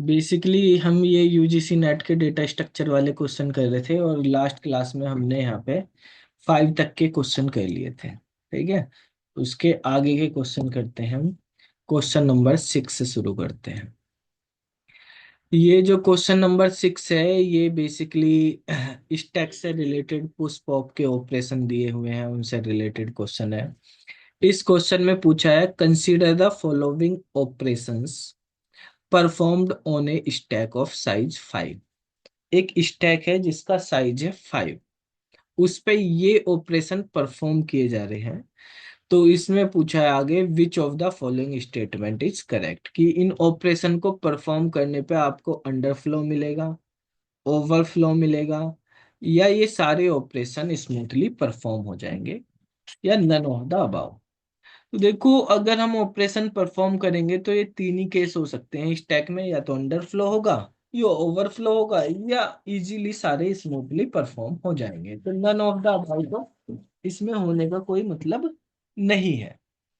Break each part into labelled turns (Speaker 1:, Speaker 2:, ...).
Speaker 1: Basically हम ये UGC net के डेटा स्ट्रक्चर वाले क्वेश्चन कर रहे थे, और लास्ट क्लास में हमने यहाँ पे 5 तक के क्वेश्चन कर लिए थे। ठीक है, उसके आगे के क्वेश्चन करते हैं हम। क्वेश्चन नंबर 6 से शुरू करते हैं। ये जो क्वेश्चन नंबर 6 है, ये बेसिकली स्टैक से रिलेटेड पुश पॉप के ऑपरेशन दिए हुए हैं, उनसे रिलेटेड क्वेश्चन है। इस क्वेश्चन में पूछा है, consider the following operations performed on A stack of size 5। एक स्टैक है जिसका साइज है 5, उस पे ये ऑपरेशन परफॉर्म किए जा रहे हैं। तो इसमें पूछा है आगे, which of the following statement is correct, कि इन ऑपरेशन को परफॉर्म करने पे आपको अंडरफ्लो मिलेगा, ओवरफ्लो मिलेगा, या ये सारे ऑपरेशन स्मूथली परफॉर्म हो जाएंगे, या नन ऑफ द अबाउ। तो देखो, अगर हम ऑपरेशन परफॉर्म करेंगे तो ये तीन ही केस हो सकते हैं स्टैक में, या तो अंडरफ्लो होगा, या ओवरफ्लो होगा, या इजीली सारे स्मूथली परफॉर्म हो जाएंगे। तो नन ऑफ द अबाउ तो इसमें होने का कोई मतलब नहीं है।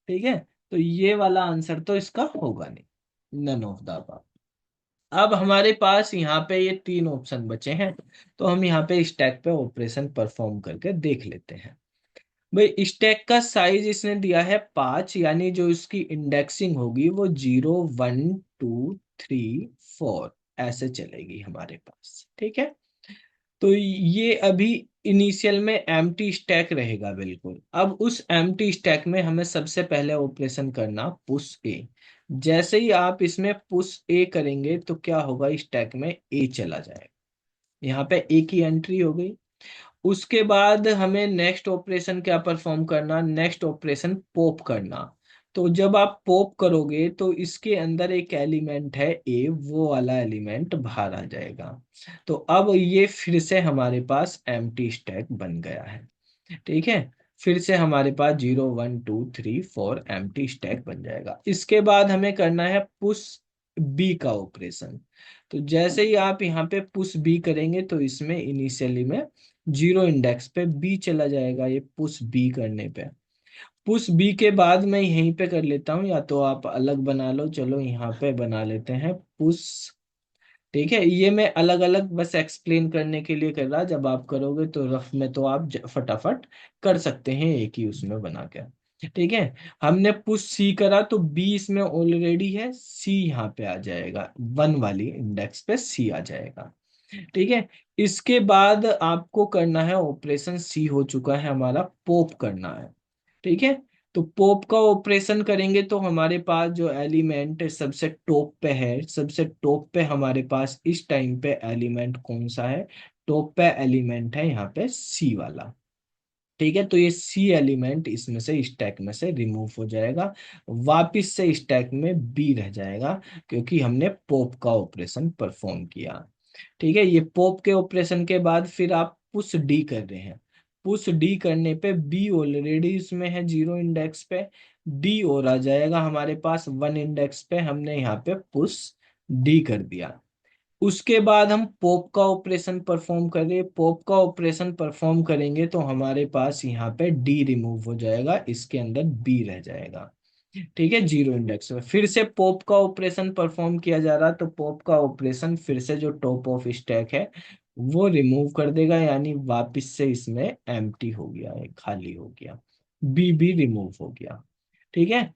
Speaker 1: ठीक है, तो ये वाला आंसर तो इसका होगा नहीं, नन ऑफ द अबाउ। अब हमारे पास यहाँ पे ये तीन ऑप्शन बचे हैं, तो हम यहाँ पे स्टैक पे ऑपरेशन परफॉर्म करके देख लेते हैं। भाई, स्टैक का साइज इसने दिया है 5, यानी जो इसकी इंडेक्सिंग होगी वो 0 1 2 3 4 ऐसे चलेगी हमारे पास। ठीक है, तो ये अभी इनिशियल में एम्प्टी स्टैक रहेगा बिल्कुल। अब उस एम्प्टी स्टैक में हमें सबसे पहले ऑपरेशन करना पुश ए। जैसे ही आप इसमें पुश ए करेंगे तो क्या होगा, स्टैक में ए चला जाएगा। यहाँ पे ए की एंट्री हो गई। उसके बाद हमें नेक्स्ट ऑपरेशन क्या परफॉर्म करना, नेक्स्ट ऑपरेशन पॉप करना। तो जब आप पॉप करोगे तो इसके अंदर एक एलिमेंट है ए, वो वाला एलिमेंट बाहर आ जाएगा। तो अब ये फिर से हमारे पास एम्प्टी स्टैक बन गया है। ठीक है, फिर से हमारे पास 0 1 2 3 4 एम्प्टी स्टैक बन जाएगा। इसके बाद हमें करना है पुश बी का ऑपरेशन। तो जैसे ही आप यहाँ पे पुश बी करेंगे तो इसमें इनिशियली में 0 इंडेक्स पे बी चला जाएगा, ये पुश बी करने पे। पुश बी के बाद मैं यहीं पे कर लेता हूँ, या तो आप अलग बना लो, चलो यहाँ पे बना लेते हैं पुश। ठीक है, ये मैं अलग अलग बस एक्सप्लेन करने के लिए कर रहा, जब आप करोगे तो रफ में तो आप फटाफट कर सकते हैं एक ही उसमें बना के। ठीक है, हमने पुश सी करा तो बी इसमें ऑलरेडी है, सी यहाँ पे आ जाएगा, 1 वाली इंडेक्स पे सी आ जाएगा। ठीक है, इसके बाद आपको करना है ऑपरेशन, सी हो चुका है हमारा, पॉप करना है। ठीक है, तो पॉप का ऑपरेशन करेंगे तो हमारे पास जो एलिमेंट सबसे टॉप पे है, सबसे टॉप पे हमारे पास इस टाइम पे एलिमेंट कौन सा है, टॉप पे एलिमेंट है यहाँ पे सी वाला। ठीक है, तो ये सी एलिमेंट इसमें से स्टैक में से रिमूव हो जाएगा, वापिस से स्टैक में बी रह जाएगा, क्योंकि हमने पॉप का ऑपरेशन परफॉर्म किया। ठीक है, ये पॉप के ऑपरेशन के बाद फिर आप पुश डी कर रहे हैं। पुश डी करने पे बी ऑलरेडी इसमें है 0 इंडेक्स पे, डी और आ जाएगा हमारे पास 1 इंडेक्स पे, हमने यहाँ पे पुश डी कर दिया। उसके बाद हम पॉप का ऑपरेशन परफॉर्म करें, पॉप का ऑपरेशन परफॉर्म करेंगे तो हमारे पास यहाँ पे डी रिमूव हो जाएगा, इसके अंदर बी रह जाएगा। ठीक है, 0 इंडेक्स में फिर से पॉप का ऑपरेशन परफॉर्म किया जा रहा, तो पॉप का ऑपरेशन फिर से जो टॉप ऑफ स्टैक है वो रिमूव कर देगा, यानी वापस से इसमें एम्प्टी हो गया है, खाली हो गया, बी भी रिमूव हो गया। ठीक है,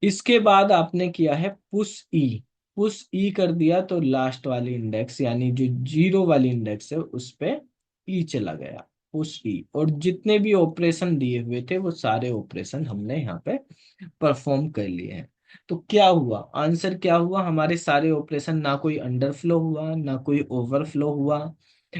Speaker 1: इसके बाद आपने किया है पुश ई। पुश ई कर दिया तो लास्ट वाली इंडेक्स, यानी जो 0 वाली इंडेक्स है उस पे ई चला गया, पुश ई। और जितने भी ऑपरेशन दिए हुए थे वो सारे ऑपरेशन हमने यहाँ पे परफॉर्म कर लिए हैं। तो क्या हुआ, आंसर क्या हुआ, हमारे सारे ऑपरेशन, ना कोई अंडरफ्लो हुआ ना कोई ओवरफ्लो हुआ।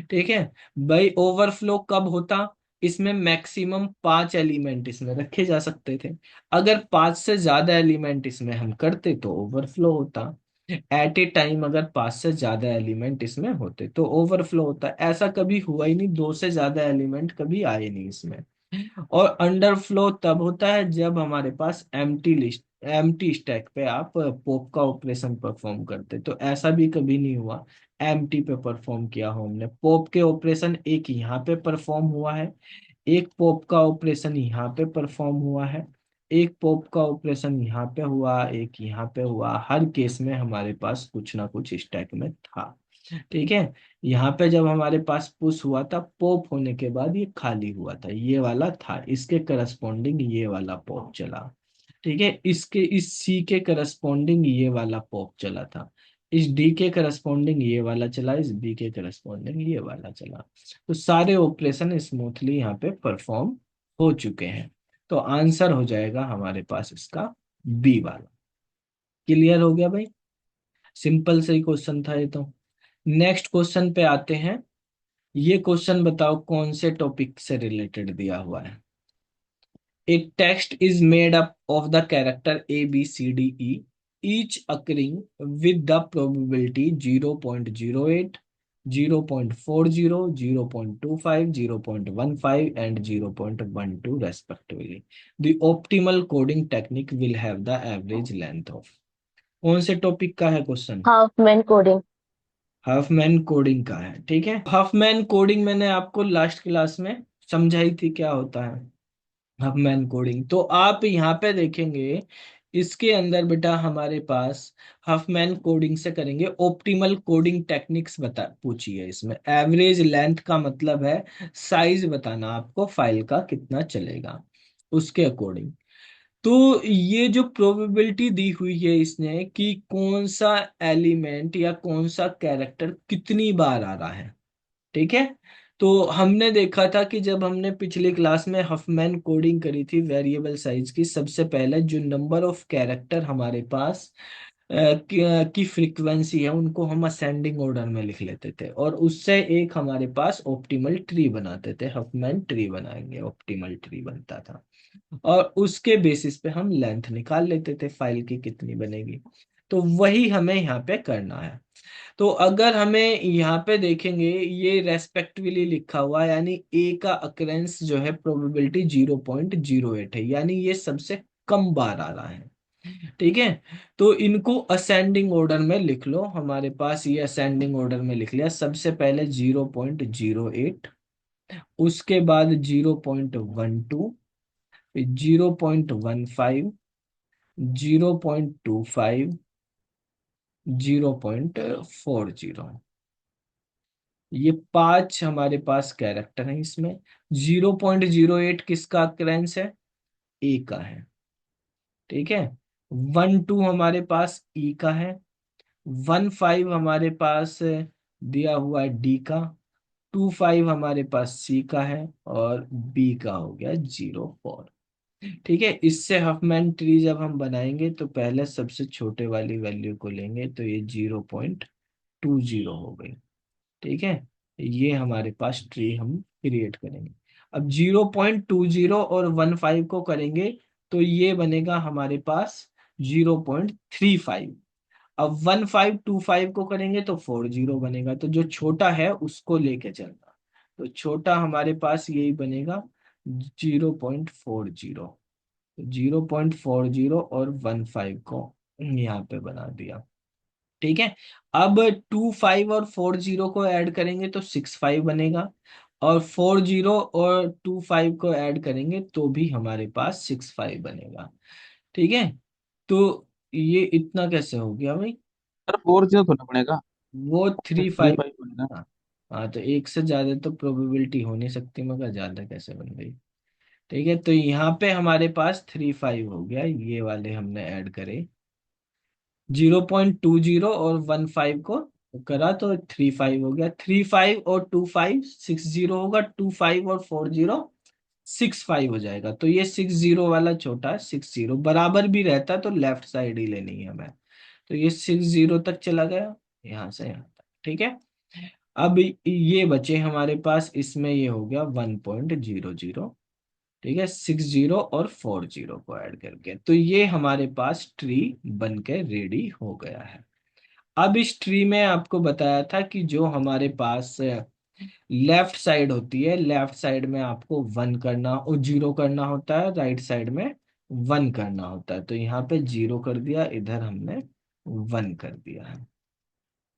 Speaker 1: ठीक है, भाई ओवरफ्लो कब होता, इसमें मैक्सिमम 5 एलिमेंट इसमें रखे जा सकते थे। अगर 5 से ज्यादा एलिमेंट इसमें हम करते तो ओवरफ्लो होता। एट ए टाइम अगर 5 से ज्यादा एलिमेंट इसमें होते तो ओवरफ्लो होता। ऐसा कभी हुआ ही नहीं, 2 से ज्यादा एलिमेंट कभी आए नहीं इसमें। और अंडरफ्लो तब होता है जब हमारे पास एम्प्टी लिस्ट, एम्प्टी स्टैक पे आप पॉप का ऑपरेशन परफॉर्म करते, तो ऐसा भी कभी नहीं हुआ एम्प्टी पे परफॉर्म किया हो हमने। पॉप के ऑपरेशन एक यहाँ पे परफॉर्म हुआ है, एक पॉप का ऑपरेशन यहाँ पे परफॉर्म हुआ है, एक पॉप का ऑपरेशन यहाँ पे हुआ, एक यहाँ पे हुआ, हर केस में हमारे पास कुछ ना कुछ स्टैक में था। ठीक है, यहाँ पे जब हमारे पास पुश हुआ था, पॉप होने के बाद ये खाली हुआ था, ये वाला था, इसके करस्पॉन्डिंग ये वाला पॉप चला। ठीक है, इसके इस सी के करस्पॉन्डिंग ये वाला पॉप चला था, इस डी के करस्पॉन्डिंग ये वाला चला, इस बी के करस्पॉन्डिंग ये वाला चला। तो सारे ऑपरेशन स्मूथली यहाँ पे परफॉर्म हो चुके हैं। तो आंसर हो जाएगा हमारे पास इसका बी वाला। क्लियर हो गया भाई? सिंपल सही क्वेश्चन था ये तो। नेक्स्ट क्वेश्चन पे आते हैं। ये क्वेश्चन बताओ कौन से टॉपिक से रिलेटेड दिया हुआ है। A text is made up of the character A, B, C, D, E, each occurring with the probability 0.08, 0.40, 0.25, 0.15, and 0.12 respectively. The optimal coding technique will have the average length of। कौन से topic का है question?
Speaker 2: Hopman coding.
Speaker 1: Hopman coding का है। ठीक है, Hopman coding मैंने आपको लास्ट क्लास में समझाई थी क्या होता है हफमैन कोडिंग। तो आप यहाँ पे देखेंगे इसके अंदर बेटा हमारे पास हफमैन कोडिंग से करेंगे ऑप्टिमल कोडिंग टेक्निक्स बता पूछिए। इसमें एवरेज लेंथ का मतलब है साइज बताना आपको फाइल का कितना चलेगा उसके अकॉर्डिंग। तो ये जो प्रोबेबिलिटी दी हुई है इसने कि कौन सा एलिमेंट या कौन सा कैरेक्टर कितनी बार आ रहा है। ठीक है, तो हमने देखा था कि जब हमने पिछली क्लास में हफमैन कोडिंग करी थी वेरिएबल साइज की, सबसे पहले जो नंबर ऑफ कैरेक्टर हमारे पास की फ्रीक्वेंसी है उनको हम असेंडिंग ऑर्डर में लिख लेते थे, और उससे एक हमारे पास ऑप्टिमल ट्री बनाते थे। हफमैन ट्री बनाएंगे, ऑप्टिमल ट्री बनता था, और उसके बेसिस पे हम लेंथ निकाल लेते थे फाइल की कितनी बनेगी। तो वही हमें यहाँ पे करना है। तो अगर हमें यहाँ पे देखेंगे ये रेस्पेक्टिवली लिखा हुआ है, यानी ए का अकरेंस जो है प्रोबेबिलिटी 0.08 है, यानी ये सबसे कम बार आ रहा है। ठीक है, तो इनको असेंडिंग ऑर्डर में लिख लो। हमारे पास ये असेंडिंग ऑर्डर में लिख लिया। सबसे पहले 0.08, उसके बाद 0.12, 0.15, 0.25, 0.40। ये पांच हमारे पास कैरेक्टर हैं इसमें। 0.08 किसका अक्रेंस है? ए का है। ठीक है, 1 2 हमारे पास ई का है, 1 5 हमारे पास दिया हुआ है डी का, 2 5 हमारे पास सी का है, और बी का हो गया 0 4। ठीक है, इससे हफमैन ट्री जब हम बनाएंगे तो पहले सबसे छोटे वाली वैल्यू को लेंगे, तो ये 0.20 हो गई। ठीक है, ये हमारे पास ट्री हम क्रिएट करेंगे। अब 0.20 और 1 5 को करेंगे तो ये बनेगा हमारे पास 0.35। अब 1 5 2 5 को करेंगे तो 40 बनेगा। तो जो छोटा है उसको लेके चलना, तो छोटा हमारे पास यही बनेगा 0.40। 0.40 और 1 5 को यहाँ पे बना दिया। ठीक है, अब 2 5 और 40 को ऐड करेंगे तो 6 5 बनेगा, और 40 और 2 5 को ऐड करेंगे तो भी हमारे पास 6 5 बनेगा। ठीक है, तो ये इतना कैसे हो गया भाई?
Speaker 2: सर 4 0 थोड़ा पड़ेगा।
Speaker 1: वो थ्री
Speaker 2: थ्री
Speaker 1: फाइव
Speaker 2: फाइव बनेगा।
Speaker 1: हाँ। हाँ, तो एक से ज्यादा तो प्रोबेबिलिटी हो नहीं सकती, मगर ज्यादा कैसे बन गई? ठीक है, तो यहाँ पे हमारे पास 3 5 हो गया, ये वाले हमने ऐड करे। 0.20 और 1 5 को करा तो 3 5 हो गया। 3 5 और 2 5 6 0 होगा, 2 5 और 40 6 5 हो जाएगा। तो ये 6 0 वाला छोटा है, 6 0 बराबर भी रहता तो लेफ्ट साइड ही लेनी है हमें। तो ये 6 0 तक चला गया, यहाँ से यहाँ तक। ठीक है, अब ये बचे हमारे पास, इसमें ये हो गया 1.00। ठीक है, 6 0 और 40 को ऐड करके, तो ये हमारे पास ट्री बन के रेडी हो गया है। अब इस ट्री में आपको बताया था कि जो हमारे पास लेफ्ट साइड होती है, लेफ्ट साइड में आपको 1 करना और 0 करना होता है, राइट साइड में 1 करना होता है। तो यहाँ पे 0 कर दिया, इधर हमने 1 कर दिया है,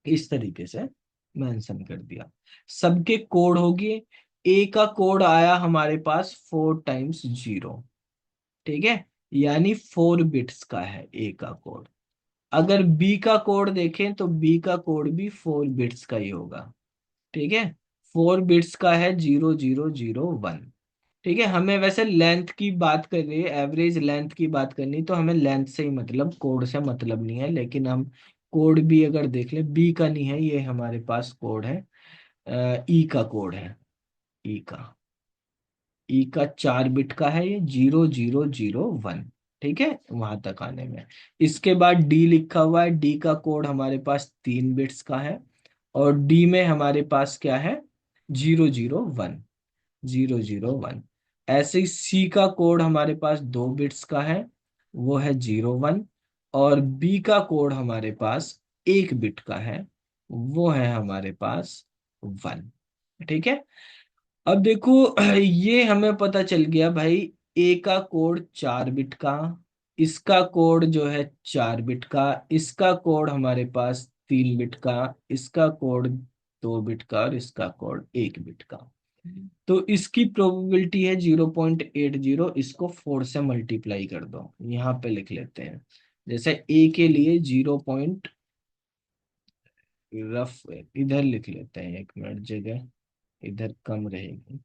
Speaker 1: इस तरीके से मेंशन कर दिया। सबके कोड होगी। ए का कोड आया हमारे पास 4 टाइम्स 0। ठीक है, यानी 4 बिट्स का है ए का कोड। अगर बी का कोड देखें तो बी का कोड भी 4 बिट्स का ही होगा। ठीक है, 4 बिट्स का है, 0001। ठीक है, हमें वैसे लेंथ की बात कर रही है, एवरेज लेंथ की बात करनी, तो हमें लेंथ से ही मतलब, कोड से मतलब नहीं है। लेकिन हम कोड भी अगर देख ले, बी का नहीं है ये, हमारे पास कोड है, ई का कोड है, ई का, ई का 4 बिट का है ये, 0001। ठीक है, वहां तक आने में। इसके बाद डी लिखा हुआ है, डी का कोड हमारे पास 3 बिट्स का है, और डी में हमारे पास क्या है, 001, 001। ऐसे ही सी का कोड हमारे पास 2 बिट्स का है, वो है 01। और बी का कोड हमारे पास 1 बिट का है, वो है हमारे पास 1। ठीक है, अब देखो, ये हमें पता चल गया भाई, ए का कोड 4 बिट का, इसका कोड जो है 4 बिट का, इसका कोड हमारे पास 3 बिट का, इसका कोड 2 बिट का, और इसका कोड 1 बिट का। तो इसकी प्रोबेबिलिटी है 0.80। इसको 4 से मल्टीप्लाई कर दो, यहाँ पे लिख लेते हैं। जैसे ए के लिए 0 रफ इधर लिख लेते हैं, 1 मिनट, जगह इधर कम रहेगी।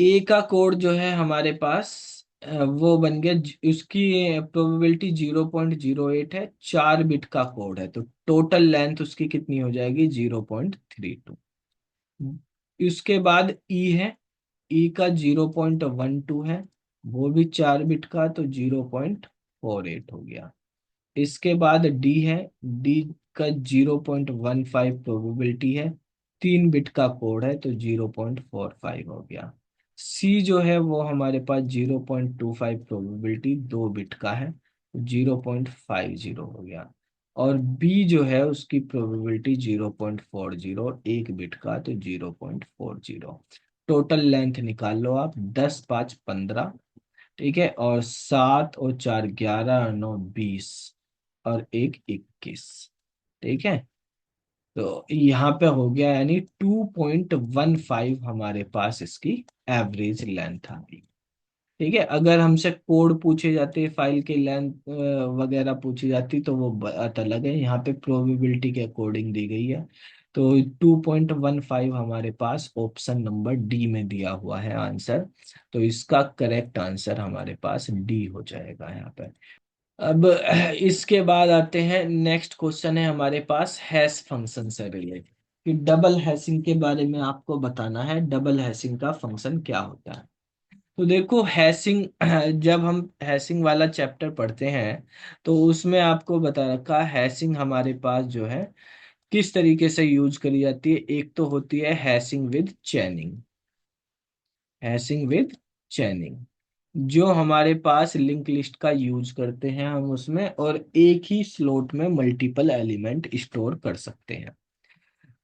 Speaker 1: ए का कोड जो है हमारे पास, वो बन गया, उसकी प्रोबेबिलिटी 0.08 है, 4 बिट का कोड है, तो टोटल लेंथ उसकी कितनी हो जाएगी, 0.32। उसके बाद ई है, ई का 0.12 है, वो भी 4 बिट का, तो 0.48 हो गया। इसके बाद डी है, डी का 0.15 प्रोबेबिलिटी है, 3 बिट का कोड है, तो 0.45 हो गया। सी जो है वो हमारे पास 0.25 प्रोबेबिलिटी, 2 बिट का है, तो 0.50 हो गया। और बी जो है उसकी प्रोबेबिलिटी 0.40, 1 बिट का, तो 0.40। टोटल लेंथ निकाल लो आप, 10 5 15। ठीक है, और 7 और 4 11 और 9 20, और 1 21। ठीक है, तो यहाँ पे हो गया, यानी 2.15 हमारे पास इसकी एवरेज लेंथ आ गई। ठीक है, अगर हमसे कोड पूछे जाते, फाइल की लेंथ वगैरह पूछी जाती, तो वो बात अलग है, यहाँ पे प्रोबेबिलिटी के अकॉर्डिंग दी गई है। तो 2.15 हमारे पास ऑप्शन नंबर डी में दिया हुआ है आंसर। तो इसका करेक्ट आंसर हमारे पास डी हो जाएगा यहाँ पे। अब इसके बाद आते हैं, नेक्स्ट क्वेश्चन है हमारे पास हैश फंक्शन से रिलेटेड, कि डबल हैशिंग के बारे में आपको बताना है, डबल हैशिंग का फंक्शन क्या होता है। तो देखो, हैशिंग जब हम हैशिंग वाला चैप्टर पढ़ते हैं, तो उसमें आपको बता रखा है हैशिंग हमारे पास जो है किस तरीके से यूज करी जाती है। एक तो होती है हैशिंग विद चैनिंग, हैशिंग विद चैनिंग, जो हमारे पास लिंक लिस्ट का यूज करते हैं हम उसमें, और एक ही स्लॉट में मल्टीपल एलिमेंट स्टोर कर सकते हैं।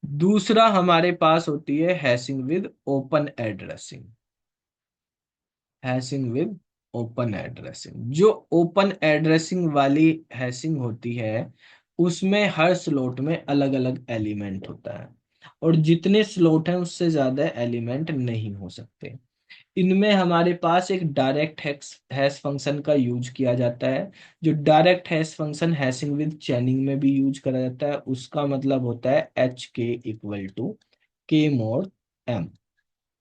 Speaker 1: दूसरा हमारे पास होती है hashing with open addressing, hashing with open addressing. जो ओपन एड्रेसिंग वाली हैशिंग होती है, उसमें हर स्लॉट में अलग अलग एलिमेंट होता है, और जितने स्लॉट हैं उससे ज्यादा एलिमेंट नहीं हो सकते। इनमें हमारे पास एक डायरेक्ट हैश फंक्शन का यूज किया जाता है। जो direct hash function hashing with चैनिंग में भी यूज करा जाता है, उसका मतलब होता है एच के इक्वल टू के मोड एम।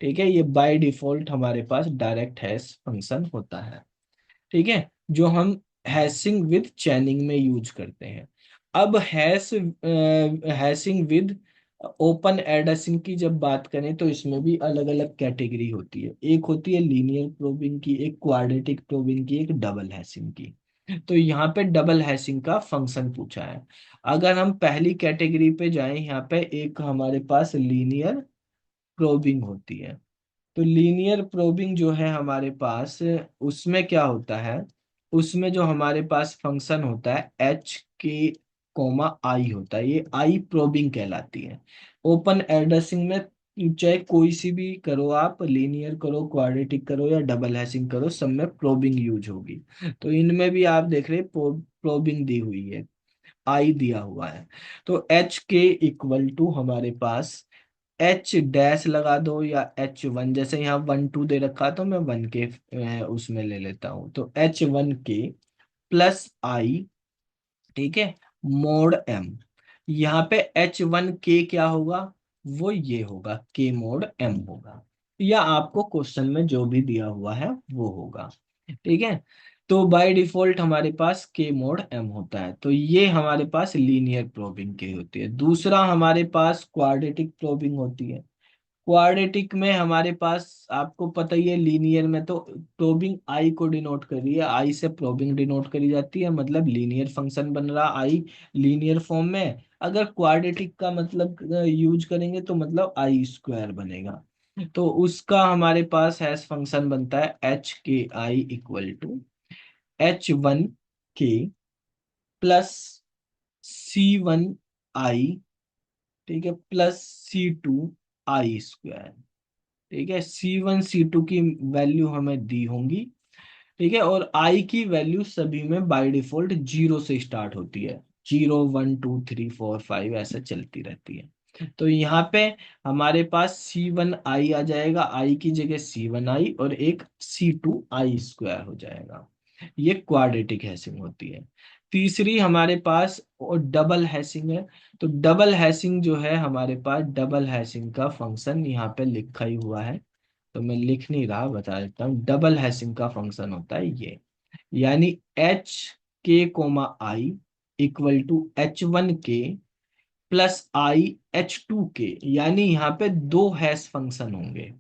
Speaker 1: ठीक है, ये बाय डिफॉल्ट हमारे पास डायरेक्ट हैश फंक्शन होता है। ठीक है, जो हम हैशिंग विद चैनिंग में यूज करते हैं। अब हैशिंग विद ओपन एड्रेसिंग की जब बात करें, तो इसमें भी अलग अलग कैटेगरी होती है। एक होती है लीनियर प्रोबिंग की, एक क्वाड्रेटिक प्रोबिंग की, एक डबल हैशिंग की। तो यहाँ पे डबल हैशिंग का फंक्शन पूछा है। अगर हम पहली कैटेगरी पे जाएं, यहाँ पे एक हमारे पास लीनियर प्रोबिंग होती है। तो लीनियर प्रोबिंग जो है हमारे पास, उसमें क्या होता है, उसमें जो हमारे पास फंक्शन होता है एच के कोमा आई होता है, ये आई प्रोबिंग कहलाती है। ओपन एड्रेसिंग में चाहे कोई सी भी करो आप, लीनियर करो, क्वाड्रेटिक करो, या डबल हैशिंग करो, सब में प्रोबिंग यूज होगी। तो इनमें भी आप देख रहे प्रोबिंग दी हुई है, आई दिया हुआ है। तो एच के इक्वल टू हमारे पास एच डैश लगा दो या H1, जैसे यहाँ 1 2 दे रखा है तो मैं 1 के उसमें ले लेता हूँ, तो H1 के प्लस आई, ठीक है, मोड एम। यहाँ पे H1 के क्या होगा, वो ये होगा के मोड एम होगा, या आपको क्वेश्चन में जो भी दिया हुआ है वो होगा। ठीक है, तो बाय डिफॉल्ट हमारे पास के मोड एम होता है, तो ये हमारे पास लीनियर प्रोबिंग की होती है। दूसरा हमारे पास क्वाड्रेटिक प्रोबिंग होती है। क्वाड्रेटिक में हमारे पास आपको पता ही है, लीनियर में तो प्रोबिंग आई को डिनोट करी है, आई से प्रोबिंग डिनोट करी जाती है, मतलब लीनियर फंक्शन बन रहा आई लीनियर फॉर्म में। अगर क्वाड्रेटिक का मतलब यूज करेंगे तो मतलब आई स्क्वायर बनेगा। तो उसका हमारे पास हैश फंक्शन बनता है H k i = H1 k plus C1 i, ठीक है, प्लस C2 i²। ठीक है, C1 C2 की वैल्यू हमें दी होंगी। ठीक है, और आई की वैल्यू सभी में बाय डिफॉल्ट 0 से स्टार्ट होती है, 0 1 2 3 4 5 ऐसे चलती रहती है। तो यहाँ पे हमारे पास C1 i आ जाएगा, आई की जगह C1 i, और एक C2 i² हो जाएगा। ये क्वाड्रेटिक हैशिंग होती है। तीसरी हमारे पास और डबल हैशिंग है। तो डबल हैशिंग जो है हमारे पास, डबल हैशिंग का फंक्शन यहाँ पे लिखा ही हुआ है, तो मैं लिख नहीं रहा, बता देता हूँ। डबल हैशिंग का फंक्शन होता है ये, यानी H k, I = H1 k plus I H2 k, यानी यहाँ पे दो हैश फंक्शन होंगे।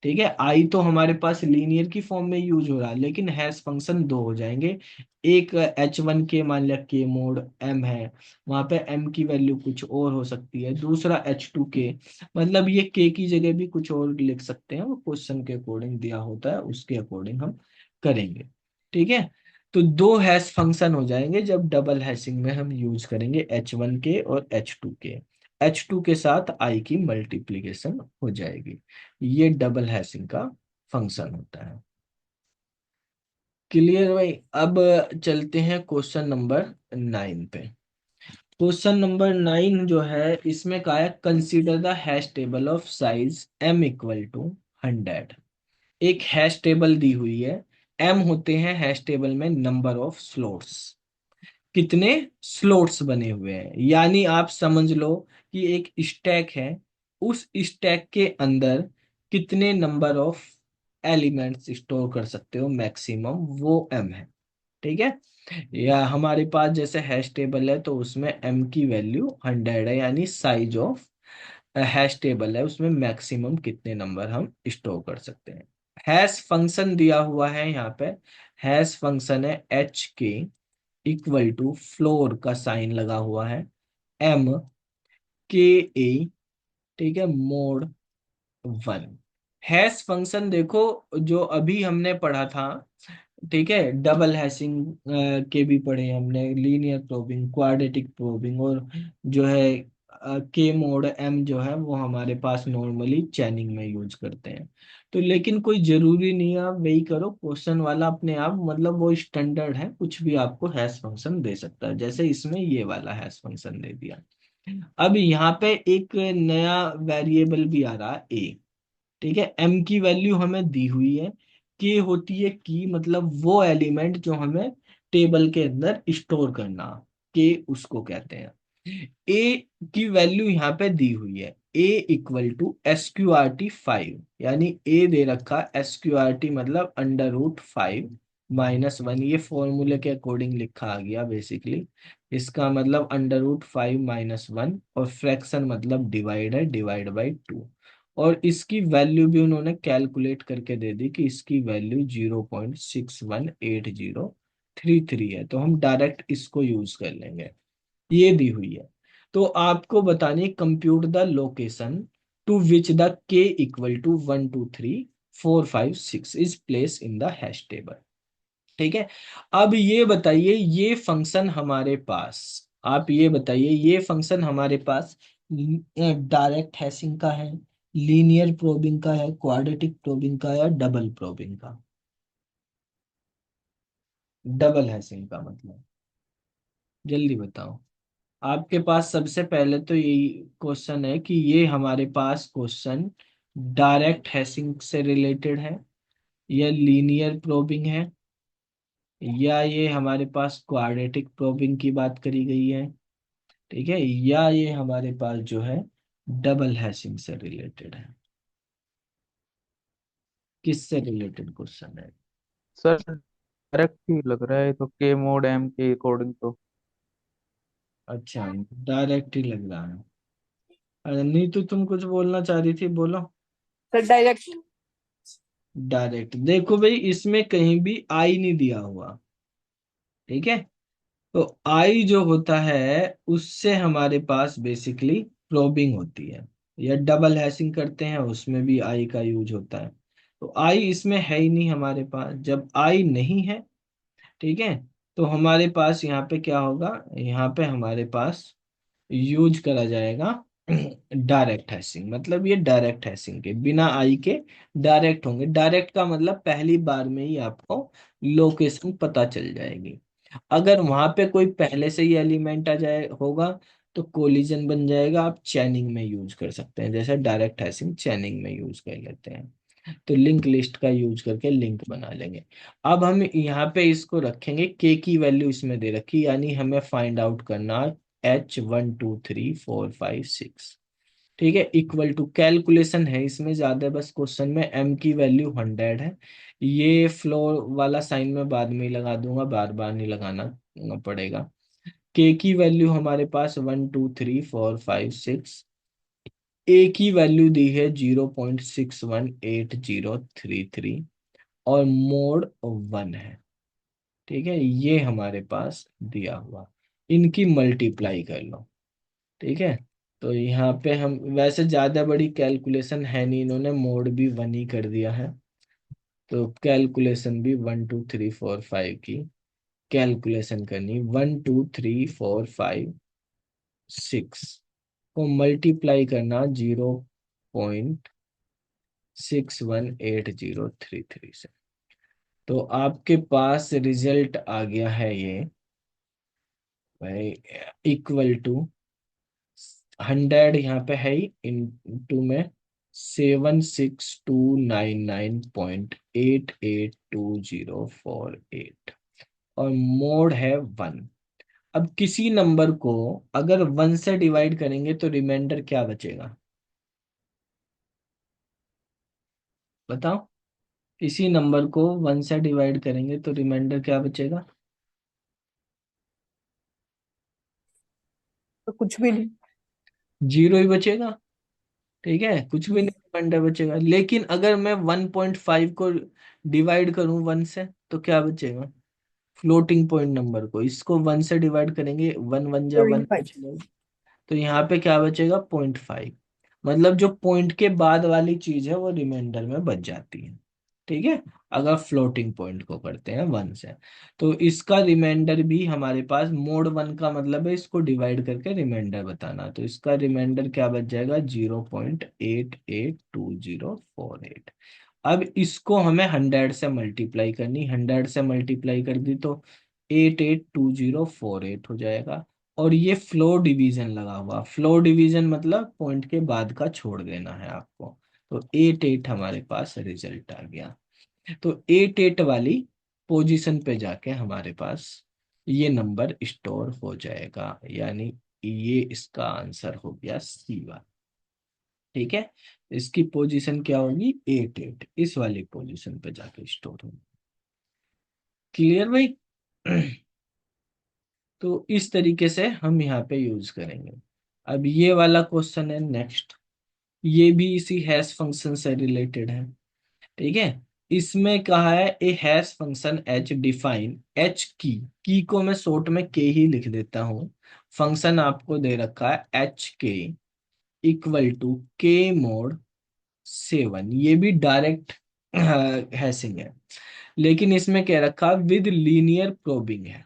Speaker 1: ठीक है, आई तो हमारे पास लीनियर की फॉर्म में यूज हो रहा है, लेकिन हैश फंक्शन दो हो जाएंगे। एक H1 k मान लिया के मोड एम है, वहां पे एम की वैल्यू कुछ और हो सकती है। दूसरा H2 k, मतलब ये के की जगह भी कुछ और लिख सकते हैं, वो क्वेश्चन के अकॉर्डिंग दिया होता है, उसके अकॉर्डिंग हम करेंगे। ठीक है, तो दो हैश फंक्शन हो जाएंगे जब डबल हैशिंग में हम यूज करेंगे H1 k और H2 k। H2 के साथ आई की मल्टीप्लीकेशन हो जाएगी। ये डबल हैशिंग का फंक्शन होता है। क्लियर भाई? अब चलते हैं क्वेश्चन नंबर 9 पे। क्वेश्चन नंबर 9 जो है, इसमें कहा है consider the hash table of size m = 100। एक हैश टेबल दी हुई है, m होते हैं हैश टेबल में नंबर ऑफ स्लॉट्स, कितने स्लॉट्स बने हुए हैं, यानी आप समझ लो कि एक स्टैक है, उस स्टैक के अंदर कितने नंबर ऑफ एलिमेंट्स स्टोर कर सकते हो मैक्सिमम, वो m है। ठीक है, या हमारे पास जैसे हैश टेबल है तो उसमें m की वैल्यू 100 है, यानी साइज ऑफ हैश टेबल है, उसमें मैक्सिमम कितने नंबर हम स्टोर कर सकते हैं। हैश फंक्शन दिया हुआ है यहाँ पे, हैश फंक्शन है H k = फ्लोर का साइन लगा हुआ है, M k a, ठीक है, मोड 1। हैश फंक्शन देखो, जो अभी हमने पढ़ा था, ठीक है, डबल हैशिंग के भी पढ़े हमने, लीनियर प्रोबिंग, क्वाड्रेटिक प्रोबिंग, और जो है के मोड एम जो है वो हमारे पास नॉर्मली चैनिंग में यूज करते हैं। तो लेकिन कोई जरूरी नहीं है आप वही करो, क्वेश्चन वाला अपने आप मतलब वो स्टैंडर्ड है, कुछ भी आपको हैश फंक्शन दे सकता है, जैसे इसमें ये वाला हैश फंक्शन दे दिया। अब यहाँ पे एक नया वेरिएबल भी आ रहा है ए। ठीक है, एम की वैल्यू हमें दी हुई है, के होती है की, मतलब वो एलिमेंट जो हमें टेबल के अंदर स्टोर करना, के उसको कहते हैं। ए की वैल्यू यहाँ पे दी हुई है, A = SQRT 5, यानी ए दे रखा SQRT मतलब √5 - 1, ये फॉर्मूले के अकॉर्डिंग लिखा आ गया बेसिकली। इसका मतलब √5 - 1, और फ्रैक्शन मतलब डिवाइड है, डिवाइड बाई 2। और इसकी वैल्यू भी उन्होंने कैलकुलेट करके दे दी कि इसकी वैल्यू 0.618033 है, तो हम डायरेक्ट इसको यूज कर लेंगे, ये दी हुई है। तो आपको बतानी, compute the location to which the k = 1 2 3 4 5 6 is place in the hash table. ठीक है, अब ये बताइए, ये फंक्शन हमारे पास, आप ये बताइए, ये फंक्शन हमारे पास डायरेक्ट हैशिंग का है, लीनियर प्रोबिंग का है, क्वाड्रेटिक प्रोबिंग का, या डबल प्रोबिंग का? डबल हैशिंग का मतलब, जल्दी बताओ। आपके पास सबसे पहले तो यही क्वेश्चन है कि ये हमारे पास क्वेश्चन डायरेक्ट हैशिंग से रिलेटेड है, या लीनियर प्रोबिंग है, या ये हमारे पास क्वाड्रेटिक प्रोबिंग की बात करी गई है, ठीक है, या ये हमारे पास जो है डबल हैशिंग से रिलेटेड है। किससे रिलेटेड क्वेश्चन है?
Speaker 2: सर डायरेक्ट ही लग रहा है, तो के मोड एम के अकॉर्डिंग तो।
Speaker 1: अच्छा, डायरेक्ट ही लग रहा है। अरे नहीं, तो तुम कुछ बोलना चाह रही थी, बोलो।
Speaker 2: Sir direct.
Speaker 1: डायरेक्ट, देखो भाई, इसमें कहीं भी आई नहीं दिया हुआ, ठीक है। तो आई जो होता है उससे हमारे पास बेसिकली प्रोबिंग होती है, या डबल हैशिंग करते हैं उसमें भी आई का यूज होता है। तो आई इसमें है ही नहीं हमारे पास, जब आई नहीं है, ठीक है, तो हमारे पास यहाँ पे क्या होगा, यहाँ पे हमारे पास यूज करा जाएगा डायरेक्ट हैशिंग। मतलब ये डायरेक्ट हैशिंग के बिना आई के डायरेक्ट होंगे। डायरेक्ट का मतलब पहली बार में ही आपको लोकेशन पता चल जाएगी। अगर वहां पे कोई पहले से ही एलिमेंट आ जाए होगा तो कोलिजन बन जाएगा, आप चैनिंग में यूज कर सकते हैं, जैसे डायरेक्ट हैशिंग चैनिंग में यूज कर लेते हैं। तो लिंक लिस्ट का यूज करके लिंक बना लेंगे। अब हम यहाँ पे इसको रखेंगे, के की वैल्यू इसमें दे रखी, यानी हमें फाइंड आउट करना H1 2 3 4 5 6, ठीक है, इक्वल टू कैलकुलेशन है इसमें ज्यादा, बस क्वेश्चन में m की वैल्यू 100 है। ये फ्लोर वाला साइन में बाद में ही लगा दूंगा, बार बार नहीं लगाना पड़ेगा। k की वैल्यू हमारे पास 1 2 3 4 5 6, ए की वैल्यू दी है 0.618033, और मोड 1 है, ठीक है, ये हमारे पास दिया हुआ। इनकी मल्टीप्लाई कर लो, ठीक है। तो यहाँ पे हम वैसे ज्यादा बड़ी कैलकुलेशन है नहीं, इन्होंने मोड भी 1 ही कर दिया है, तो कैलकुलेशन भी 1 2 3 4 5 की कैलकुलेशन करनी, 1 2 3 4 5 6 को मल्टीप्लाई करना 0.618033 से। तो आपके पास रिजल्ट आ गया है ये भाई, इक्वल टू 100 यहाँ पे है ही, इन टू में 7629.882048, और मोड है 1। अब किसी नंबर को अगर 1 से डिवाइड करेंगे तो रिमाइंडर क्या बचेगा, बताओ। इसी नंबर को 1 से डिवाइड करेंगे तो रिमाइंडर क्या बचेगा?
Speaker 2: तो कुछ भी नहीं।
Speaker 1: जीरो ही बचेगा, ठीक है, कुछ भी नहीं रिमाइंडर बचेगा। लेकिन अगर मैं 1.5 को डिवाइड करूं 1 से तो क्या बचेगा? फ्लोटिंग पॉइंट नंबर को, इसको 1 से डिवाइड करेंगे, 1 1 जा 1,
Speaker 2: 5।
Speaker 1: तो यहाँ पे क्या बचेगा? 0.5। मतलब जो पॉइंट के बाद वाली चीज है वो रिमाइंडर में बच जाती है, ठीक है, अगर फ्लोटिंग पॉइंट को करते हैं 1 से। तो इसका रिमाइंडर भी हमारे पास मोड 1 का मतलब है इसको डिवाइड करके रिमाइंडर बताना, तो इसका रिमाइंडर क्या बच जाएगा? 0.882048। अब इसको हमें 100 से मल्टीप्लाई करनी, 100 से मल्टीप्लाई कर दी तो 882048 हो जाएगा। और ये फ्लो डिवीजन लगा हुआ, फ्लो डिवीजन मतलब पॉइंट के बाद का छोड़ देना है आपको। तो 88 हमारे पास रिजल्ट आ गया। तो 88 वाली पोजीशन पे जाके हमारे पास ये नंबर स्टोर हो जाएगा, यानी ये इसका आंसर हो गया सी वाला, ठीक है। इसकी पोजीशन क्या होगी? 88, इस वाली पोजीशन पे जाके स्टोर होगी। क्लियर भाई? तो इस तरीके से हम यहाँ पे यूज करेंगे। अब ये वाला क्वेश्चन है नेक्स्ट, ये भी इसी हैश फंक्शन से रिलेटेड है, ठीक है। इसमें कहा है a hash function h define h की को मैं शॉर्ट में के ही लिख देता हूँ। फंक्शन आपको दे रखा है एच के इक्वल टू के मोड 7, ये भी डायरेक्ट हैशिंग है, लेकिन इसमें कह रखा विद लीनियर प्रोबिंग है,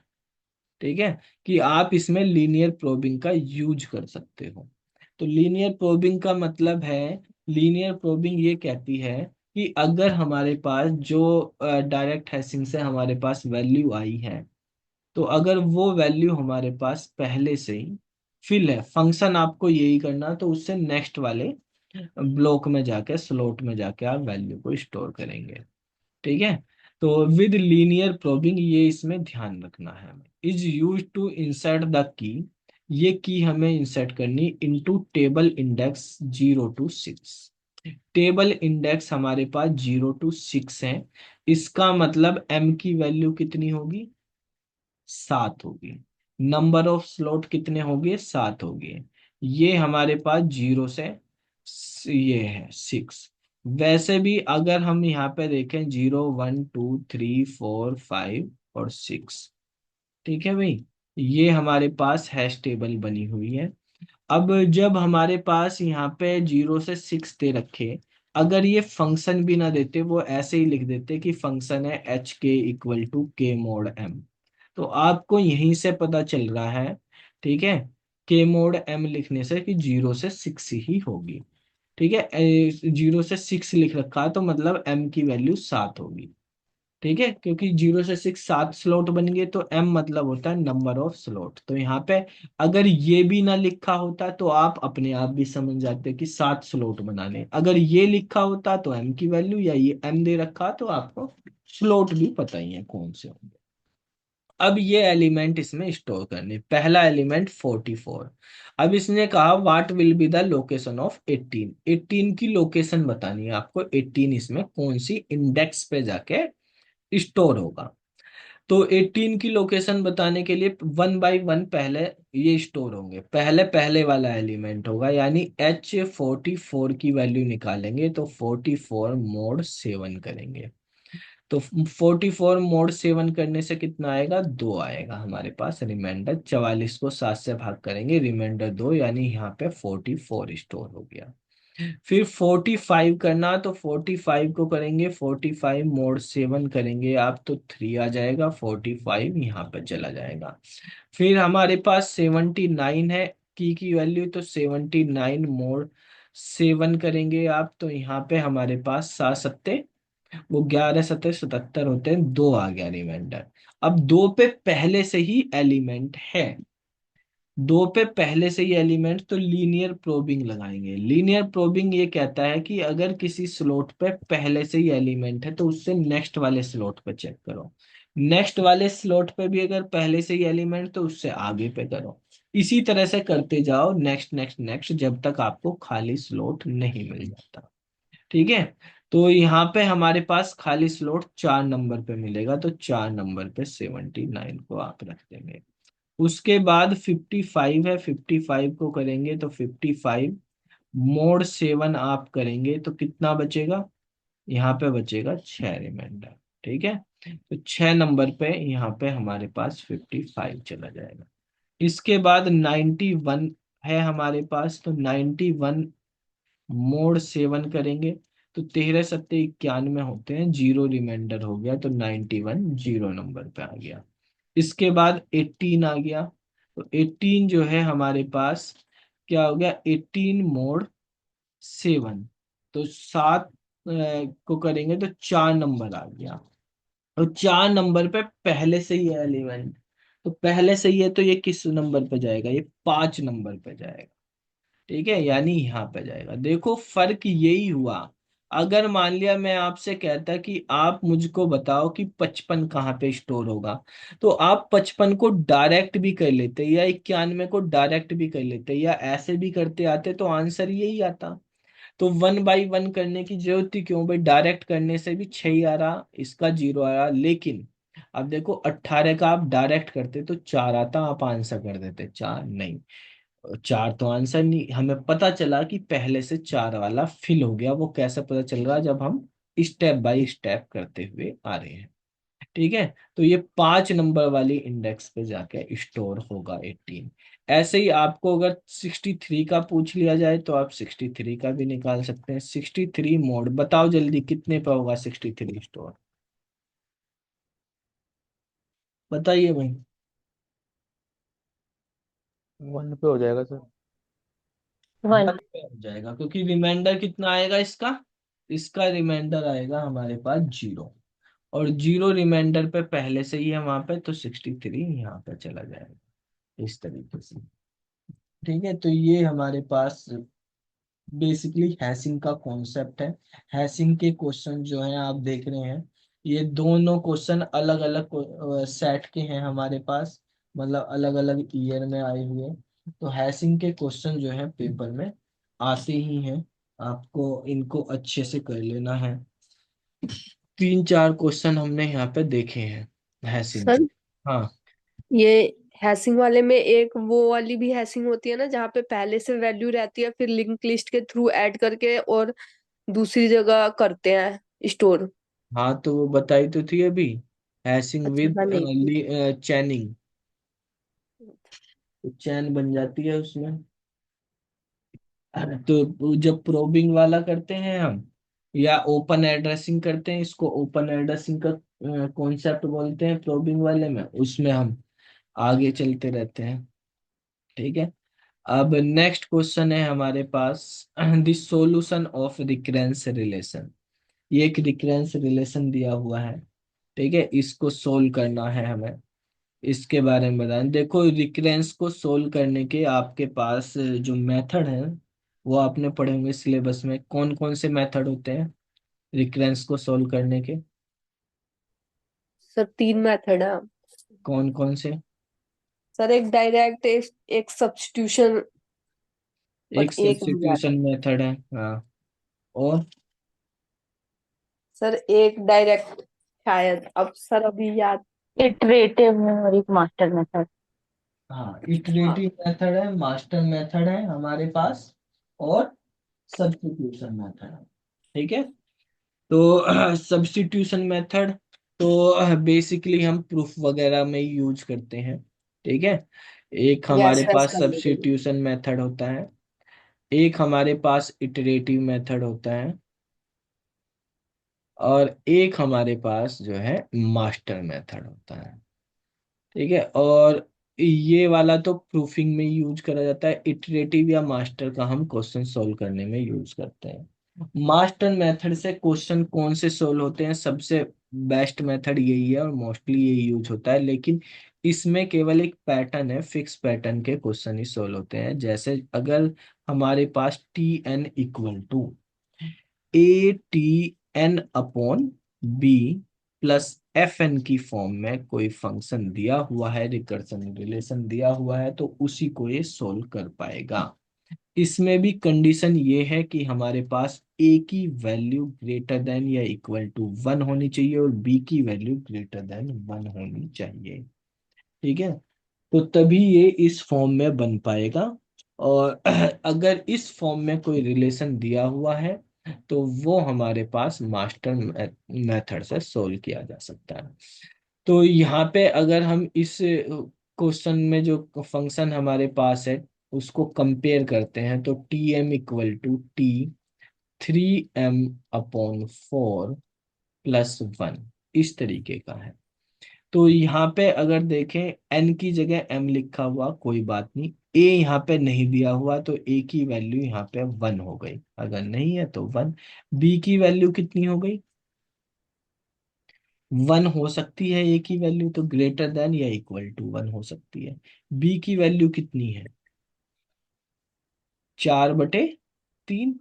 Speaker 1: ठीक है, कि आप इसमें लीनियर प्रोबिंग का यूज कर सकते हो। तो लीनियर प्रोबिंग का मतलब है, लीनियर प्रोबिंग ये कहती है कि अगर हमारे पास जो डायरेक्ट हैशिंग से हमारे पास वैल्यू आई है, तो अगर वो वैल्यू हमारे पास पहले से ही फिल है, फंक्शन आपको यही करना, तो उससे नेक्स्ट वाले ब्लॉक में जाके, स्लॉट में जाके आप वैल्यू को स्टोर करेंगे। ठीक है। तो विद लीनियर प्रोबिंग, ये इसमें ध्यान रखना है हमें, is use to insert the key, ये की हमें इंसर्ट करनी into table index 0 to 6। Table index हमारे पास 0 to 6 है, इसका मतलब एम की वैल्यू कितनी होगी, 7 होगी। नंबर ऑफ स्लॉट कितने होंगे, 7 होंगे। ये हमारे पास 0 से ये है 6। वैसे भी अगर हम यहाँ पे देखें 0 1 2 3 4 5 और 6, ठीक है भाई, ये हमारे पास हैश टेबल बनी हुई है। अब जब हमारे पास यहाँ पे 0 से 6 दे रखे, अगर ये फंक्शन भी ना देते, वो ऐसे ही लिख देते कि फंक्शन है HK = K mod M, तो आपको यहीं से पता चल रहा है, ठीक है, K mod M लिखने से कि 0 से 6 ही होगी। ठीक है, 0 से 6 लिख रखा तो मतलब M की वैल्यू 7 होगी। ठीक है, क्योंकि 0 से 6 7 स्लॉट बन गए, तो एम मतलब होता है नंबर ऑफ स्लॉट। तो यहाँ पे अगर ये भी ना लिखा होता तो आप अपने आप भी समझ जाते कि 7 स्लॉट बनाने, अगर ये लिखा होता तो एम की वैल्यू, या ये एम दे रखा तो आपको स्लॉट भी पता ही है कौन से होंगे। अब ये एलिमेंट इसमें स्टोर करने, पहला एलिमेंट 44। अब इसने कहा what will be the location of 18, 18 की लोकेशन बतानी है आपको, 18 इसमें कौन सी इंडेक्स पे जाके स्टोर होगा। तो 18 की लोकेशन बताने के लिए 1 by 1 पहले ये स्टोर होंगे, पहले पहले वाला एलिमेंट होगा, यानी H44 की वैल्यू निकालेंगे तो 44 mod 7 करेंगे। तो 44 mod 7 करने से कितना आएगा, 2 आएगा हमारे पास रिमाइंडर। 44 को 7 से भाग करेंगे, रिमाइंडर 2, यानी यहाँ पे 44 स्टोर हो गया। फिर 45 करना, तो 45 को करेंगे, 45 mod 7 करेंगे आप तो 3 आ जाएगा, 45 यहाँ पे चला जाएगा। फिर हमारे पास 79 है की वैल्यू, तो 79 mod 7 करेंगे आप तो यहाँ पे हमारे पास 7 सत्ते, वो 11 सत्ते 77 होते हैं, 2 आ गया रिमाइंडर। अब 2 पे पहले से ही एलिमेंट है, 2 पे पहले से ही एलिमेंट, तो लीनियर प्रोबिंग लगाएंगे। लीनियर प्रोबिंग ये कहता है कि अगर किसी स्लॉट पे पहले से ही एलिमेंट है तो उससे नेक्स्ट वाले स्लॉट पे चेक करो, नेक्स्ट वाले स्लॉट पे भी अगर पहले से ही एलिमेंट तो उससे आगे पे करो, इसी तरह से करते जाओ, नेक्स्ट नेक्स्ट नेक्स्ट, जब तक आपको खाली स्लॉट नहीं मिल जाता। ठीक है। तो यहाँ पे हमारे पास खाली स्लॉट 4 नंबर पे मिलेगा, तो 4 नंबर पे 79 को आप रख देंगे। उसके बाद 55 है, 55 को करेंगे तो 55 mod 7 आप करेंगे तो कितना बचेगा, यहाँ पे बचेगा 6 रिमाइंडर। ठीक है, तो 6 नंबर पे यहाँ पे हमारे पास 55 चला जाएगा। इसके बाद 91 है हमारे पास, तो 91 mod 7 करेंगे तो 13 सत्ते 91 होते हैं, 0 रिमाइंडर हो गया, तो 91 0 नंबर पे आ गया। इसके बाद 18 आ गया, तो 18 जो है हमारे पास क्या हो गया, 18 mod 7, तो 7 को करेंगे तो 4 नंबर आ गया, और 4 नंबर पे पहले से ही है एलिमेंट, तो पहले से ही है तो ये किस नंबर पे जाएगा, ये 5 नंबर पे जाएगा। ठीक है, यानी यहाँ पे जाएगा। देखो फर्क यही हुआ, अगर मान लिया मैं आपसे कहता कि आप मुझको बताओ कि 55 कहाँ पे स्टोर होगा, तो आप 55 को डायरेक्ट भी कर लेते, या 91 को डायरेक्ट भी कर लेते, या ऐसे भी करते आते तो आंसर यही आता। तो 1 by 1 करने की जरूरत थी क्यों भाई, डायरेक्ट करने से भी 6 ही आ रहा, इसका 0 आ रहा। लेकिन अब देखो 18 का आप डायरेक्ट करते तो 4 आता, आप आंसर कर देते, 4 नहीं, 4 तो आंसर नहीं। हमें पता चला कि पहले से 4 वाला फिल हो गया, वो कैसे पता चल रहा है, जब हम स्टेप बाय स्टेप करते हुए आ रहे हैं। ठीक है, तो ये 5 नंबर वाली इंडेक्स पे जाके स्टोर होगा 18। ऐसे ही आपको अगर 63 का पूछ लिया जाए तो आप 63 का भी निकाल सकते हैं। 63 मोड बताओ जल्दी, कितने पे होगा 63 स्टोर, बताइए भाई।
Speaker 2: 1 पे हो जाएगा सर।
Speaker 1: 1 पे हो जाएगा, क्योंकि रिमाइंडर कितना आएगा इसका, इसका रिमाइंडर आएगा हमारे पास 0, और 0 रिमाइंडर पे पहले से ही है वहां पे, तो 63 यहाँ पे चला जाएगा, इस तरीके से। ठीक है, तो ये हमारे पास बेसिकली हैशिंग का कॉन्सेप्ट है। हैशिंग के क्वेश्चन जो हैं आप देख रहे हैं, ये दोनों क्वेश्चन अलग अलग सेट के हैं हमारे पास, मतलब अलग अलग ईयर में आए हुए। तो हैशिंग के क्वेश्चन जो है पेपर में आते ही हैं, आपको इनको अच्छे से कर लेना है। 3-4 क्वेश्चन हमने यहाँ पे देखे हैं हैशिंग के।
Speaker 2: सर
Speaker 1: हाँ।
Speaker 2: ये हैशिंग वाले में एक वो वाली भी हैशिंग होती है ना, जहाँ पे पहले से वैल्यू रहती है, फिर लिंक लिस्ट के थ्रू ऐड करके और दूसरी जगह करते हैं स्टोर।
Speaker 1: हाँ, तो वो बताई तो थी अभी, हैशिंग
Speaker 2: अच्छा
Speaker 1: विद
Speaker 2: मैंने
Speaker 1: चैनिंग। तो चैन बन जाती है उसमें। तो जब प्रोबिंग वाला करते हैं हम, या ओपन एड्रेसिंग करते हैं, इसको ओपन एड्रेसिंग का कॉन्सेप्ट बोलते हैं प्रोबिंग वाले में, उसमें हम आगे चलते रहते हैं। ठीक है। अब नेक्स्ट क्वेश्चन है हमारे पास, the solution of recurrence relation. ये एक रिकरेंस रिलेशन दिया हुआ है। ठीक है, इसको सोल्व करना है हमें। इसके बारे में बताएं। देखो, रिकरेंस को सोल्व करने के आपके पास जो मेथड है, वो आपने पढ़े होंगे सिलेबस में। कौन कौन से मेथड होते हैं रिकरेंस को सोल्व करने के?
Speaker 2: सर 3 मेथड है।
Speaker 1: कौन कौन से?
Speaker 2: सर एक डायरेक्ट, एक सब्स्टिट्यूशन, और
Speaker 1: एक
Speaker 2: एक भी याद।
Speaker 1: सब्स्टिट्यूशन मेथड है, हाँ। और
Speaker 2: सर एक डायरेक्ट, शायद अब सर अभी याद।
Speaker 3: इटरेटिव में और एक मास्टर मेथड।
Speaker 1: हाँ,
Speaker 2: हाँ।
Speaker 1: इटरेटिव मेथड है, मास्टर मेथड है हमारे पास, और सब्स्टिट्यूशन मेथड है। ठीक है। तो सब्स्टिट्यूशन मेथड, तो बेसिकली हम प्रूफ वगैरह में यूज करते हैं। ठीक है। एक
Speaker 2: गैस
Speaker 1: हमारे
Speaker 2: वैस
Speaker 1: पास
Speaker 2: करने के लिए।
Speaker 1: सब्स्टिट्यूशन मेथड होता है, एक हमारे पास इटरेटिव मेथड होता है, और एक हमारे पास जो है मास्टर मेथड होता है। ठीक है। और ये वाला तो प्रूफिंग में यूज करा जाता है, इटरेटिव या मास्टर का हम क्वेश्चन सोल्व करने में यूज करते हैं। मास्टर मेथड से क्वेश्चन कौन से सोल्व होते हैं? सबसे बेस्ट मेथड यही है और मोस्टली यही यूज होता है, लेकिन इसमें केवल एक पैटर्न है, फिक्स पैटर्न के क्वेश्चन ही सोल्व होते हैं। जैसे अगर हमारे पास T n equal to a t n/b plus f n की फॉर्म में कोई फंक्शन दिया हुआ है, रिकर्सन रिलेशन दिया हुआ है, तो उसी को ये सोल्व कर पाएगा। इसमें भी कंडीशन ये है कि हमारे पास a की वैल्यू ग्रेटर देन या इक्वल टू 1 होनी चाहिए, और b की वैल्यू ग्रेटर देन 1 होनी चाहिए। ठीक है। तो तभी ये इस फॉर्म में बन पाएगा। और अगर इस फॉर्म में कोई रिलेशन दिया हुआ है, तो वो हमारे पास मास्टर मेथड से सोल्व किया जा सकता है। तो यहाँ पे अगर हम इस क्वेश्चन में जो फंक्शन हमारे पास है, उसको कंपेयर करते हैं, तो T M equal to T 3m/4 plus 1, इस तरीके का है। तो यहाँ पे अगर देखें, n की जगह m लिखा हुआ, कोई बात नहीं। a यहाँ पे नहीं दिया हुआ, तो a की वैल्यू यहाँ पे 1 हो गई, अगर नहीं है तो 1। b की वैल्यू कितनी हो गई? 1 हो सकती है a की वैल्यू, तो ग्रेटर देन या इक्वल टू 1 हो सकती है। b की वैल्यू कितनी है? 4/3।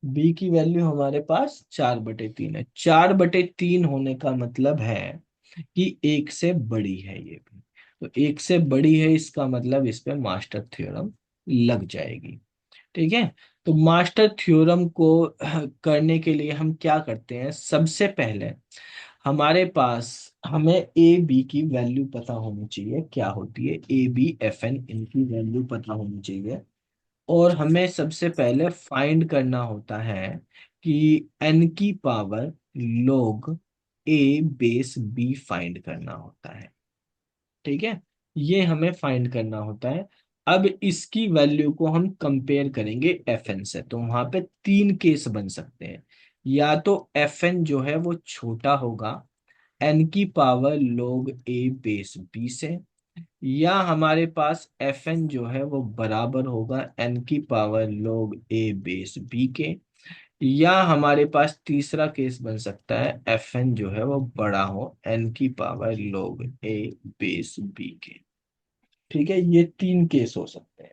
Speaker 1: b की वैल्यू हमारे पास 4/3 है। 4/3 होने का मतलब है कि एक से बड़ी है ये भी। तो एक से बड़ी है, इसका मतलब इस पे मास्टर थ्योरम लग जाएगी। ठीक है। तो मास्टर थ्योरम को करने के लिए हम क्या करते हैं? सबसे पहले हमारे पास हमें ए बी की वैल्यू पता होनी चाहिए, क्या होती है ए बी एफ एन, इनकी वैल्यू पता होनी चाहिए। और हमें सबसे पहले फाइंड करना होता है कि एन की पावर log ए बेस बी फाइंड करना होता है। ठीक है। ये हमें फाइंड करना होता है। अब इसकी वैल्यू को हम कंपेयर करेंगे एफ एन से, तो वहां पे 3 केस बन सकते हैं। या तो एफ एन जो है वो छोटा होगा एन की पावर log ए बेस बी से, या हमारे पास एफ एन जो है वो बराबर होगा एन की पावर log ए बेस बी के, या हमारे पास तीसरा केस बन सकता है एफ एन जो है वो बड़ा हो एन की पावर log ए बेस बी के। ठीक है, ये 3 केस हो सकते हैं।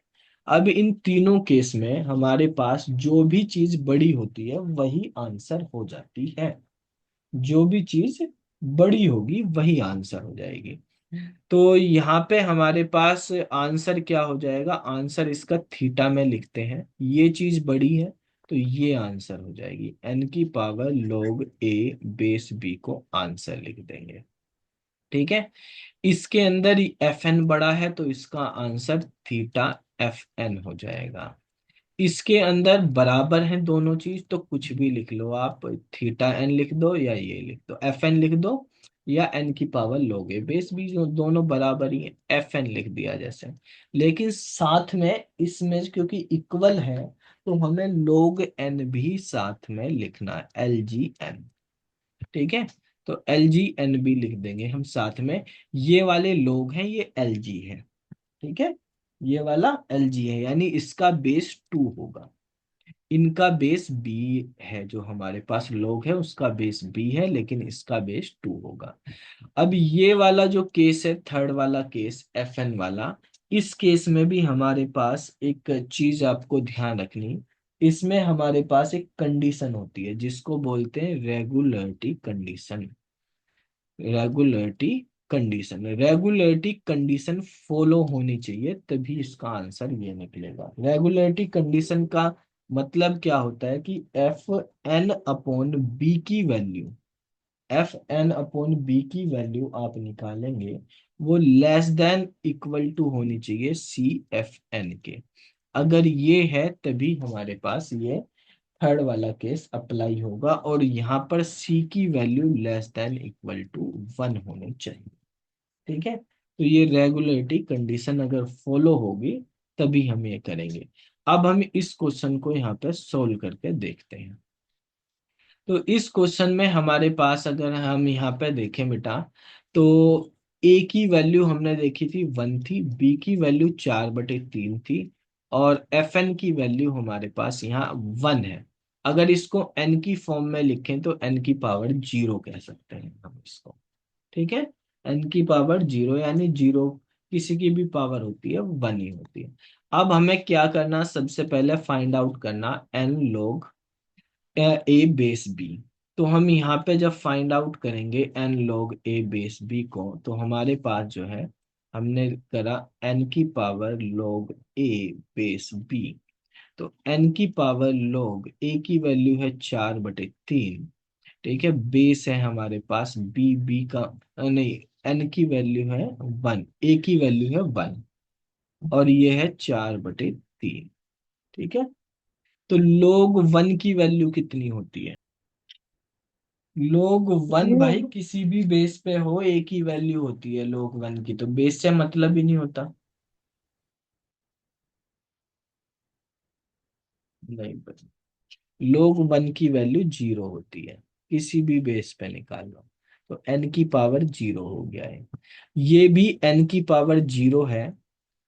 Speaker 1: अब इन तीनों केस में हमारे पास जो भी चीज बड़ी होती है वही आंसर हो जाती है। जो भी चीज बड़ी होगी वही आंसर हो जाएगी। तो यहाँ पे हमारे पास आंसर क्या हो जाएगा, आंसर इसका थीटा में लिखते हैं, ये चीज बड़ी है तो ये आंसर हो जाएगी, n की power log a base b को आंसर लिख देंगे। ठीक है। इसके अंदर एफ एन बड़ा है तो इसका आंसर थीटा एफ एन हो जाएगा। इसके अंदर बराबर हैं दोनों चीज तो कुछ भी लिख लो आप, थीटा एन लिख दो या ये लिख दो एफ एन लिख दो, या एन की पावर लोगे बेस भी जो दोनों बराबर ही है एफ एन लिख दिया जैसे। लेकिन साथ में इसमें क्योंकि इक्वल है तो हमें लोग एन भी साथ में लिखना है, एल जी एन। ठीक है। तो एल जी एन भी लिख देंगे हम साथ में। ये वाले लोग हैं, ये एल जी है। ठीक है। ये वाला एल जी है यानी इसका बेस 2 होगा, इनका बेस बी है, जो हमारे पास लोग है उसका बेस बी है लेकिन इसका बेस 2 होगा। अब ये वाला जो केस है, थर्ड वाला केस एफ एन वाला, इस केस में भी हमारे पास एक चीज आपको ध्यान रखनी, इसमें हमारे पास एक कंडीशन होती है जिसको बोलते हैं regularity condition. Regularity condition, regularity condition follow होनी चाहिए तभी इसका आंसर ये निकलेगा। रेगुलरिटी कंडीशन का मतलब क्या होता है कि एफ एन अपॉन बी की value, F N upon B की वैल्यू आप निकालेंगे वो लेस देन इक्वल टू होनी चाहिए सी एफ एन के। अगर ये है तभी हमारे पास ये थर्ड वाला केस अप्लाई होगा, और यहाँ पर सी की value less than equal to 1 होनी चाहिए। ठीक है। तो ये रेगुलरिटी कंडीशन अगर फॉलो होगी तभी हम ये करेंगे। अब हम इस क्वेश्चन को यहाँ पे सोल्व करके देखते हैं। तो इस क्वेश्चन में हमारे पास अगर हम यहाँ पे देखें बेटा, तो ए की वैल्यू हमने देखी थी 1 थी, बी की वैल्यू 4/3 थी, और एफ एन की वैल्यू हमारे पास यहाँ 1 है। अगर इसको एन की फॉर्म में लिखें तो एन की पावर 0 कह सकते हैं हम इसको। ठीक है। एन की पावर 0 यानी 0 किसी की भी पावर होती है वो 1 ही होती है। अब हमें क्या करना, सबसे पहले फाइंड आउट करना एन लॉग ए बेस बी। तो हम यहाँ पे जब फाइंड आउट करेंगे एन लॉग ए बेस बी को तो हमारे पास जो है, हमने करा एन की पावर लॉग ए बेस बी। तो एन की पावर लॉग ए की वैल्यू है 4/3। ठीक है। बेस है हमारे पास बी, बी का नहीं, एन की वैल्यू है 1, ए की वैल्यू है 1, और ये है 4/3। ठीक है। तो log 1 की वैल्यू कितनी होती है, log 1 भाई किसी भी बेस पे हो एक ही वैल्यू होती है log 1 की, तो बेस से मतलब ही नहीं होता। नहीं पता। log 1 की वैल्यू 0 होती है, किसी भी बेस पे निकाल लो। तो n की पावर 0 हो गया है, ये भी n की पावर 0 है।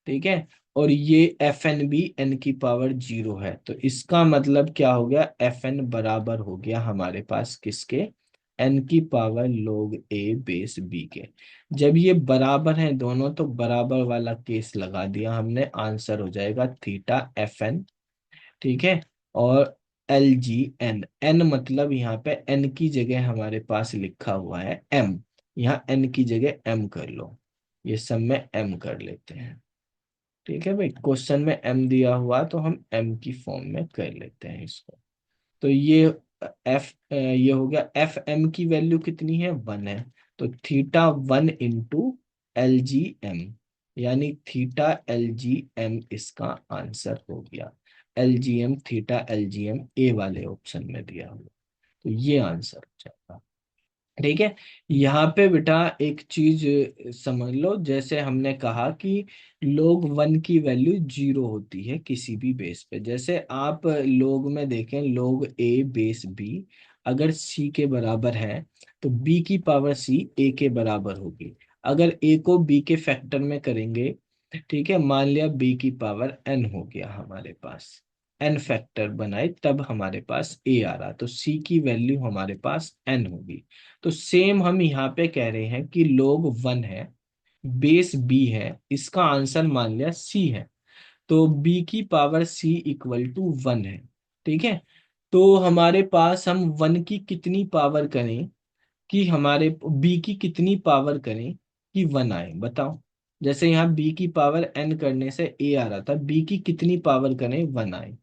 Speaker 1: ठीक है। और ये एफ एन भी एन की पावर 0 है, तो इसका मतलब क्या हो गया, एफ एन बराबर हो गया हमारे पास किसके, एन की पावर लोग ए बेस बी के। जब ये बराबर हैं दोनों तो बराबर वाला केस लगा दिया हमने, आंसर हो जाएगा थीटा एफ एन। ठीक है। और एल जी एन, एन मतलब यहाँ पे एन की जगह हमारे पास लिखा हुआ है एम, यहाँ एन की जगह एम कर लो, ये सब में एम कर लेते हैं। ठीक है भाई, क्वेश्चन में एम दिया हुआ तो हम एम की फॉर्म में कर लेते हैं इसको। तो ये हो गया, एफ एम की वैल्यू कितनी है 1 है, तो theta 1 into L G M, यानी थीटा एल जी एम इसका आंसर हो गया। L G M, theta L G M A वाले ऑप्शन में दिया हुआ, तो ये आंसर हो जाएगा। ठीक है। यहाँ पे बेटा एक चीज समझ लो, जैसे हमने कहा कि log 1 की वैल्यू 0 होती है किसी भी बेस पे, जैसे आप log में देखें log a बेस b अगर c के बराबर है तो b की पावर c a के बराबर होगी। अगर a को b के फैक्टर में करेंगे, ठीक है, मान लिया b की पावर n हो गया हमारे पास, n फैक्टर बनाए तब हमारे पास a आ रहा, तो c की वैल्यू हमारे पास n होगी। तो सेम हम यहाँ पे कह रहे हैं कि log 1 है, बेस b है, इसका आंसर मान लिया c है, तो बी की पावर सी इक्वल टू 1 है। ठीक है, तो हमारे पास हम 1 की कितनी पावर करें कि हमारे बी की कितनी पावर करें कि 1 आए, बताओ। जैसे यहाँ बी की पावर एन करने से ए आ रहा था, बी की कितनी पावर करें 1 आए।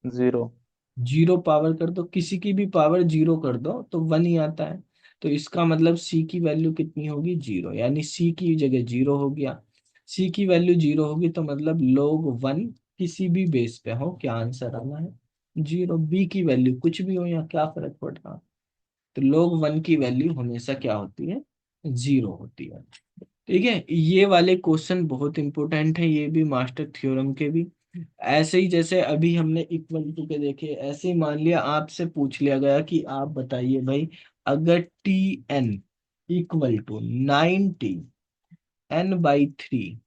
Speaker 4: 0।
Speaker 1: जीरो पावर कर दो, किसी की भी पावर जीरो कर दो तो 1 ही आता है। तो इसका मतलब सी की वैल्यू कितनी होगी, 0, यानी सी की जगह 0 हो गया। सी की वैल्यू 0 होगी तो मतलब log 1 किसी भी बेस पे हो, क्या आंसर आना है, 0। बी की वैल्यू कुछ भी हो, या क्या फर्क पड़ रहा। तो log 1 की वैल्यू हमेशा क्या होती है, 0 होती है। ठीक है, ये वाले क्वेश्चन बहुत इंपॉर्टेंट है, ये भी मास्टर थ्योरम के भी। ऐसे ही जैसे अभी हमने इक्वल टू के देखे, ऐसे ही मान लिया आपसे पूछ लिया गया कि आप बताइए भाई, अगर T n equal to 90 n/3,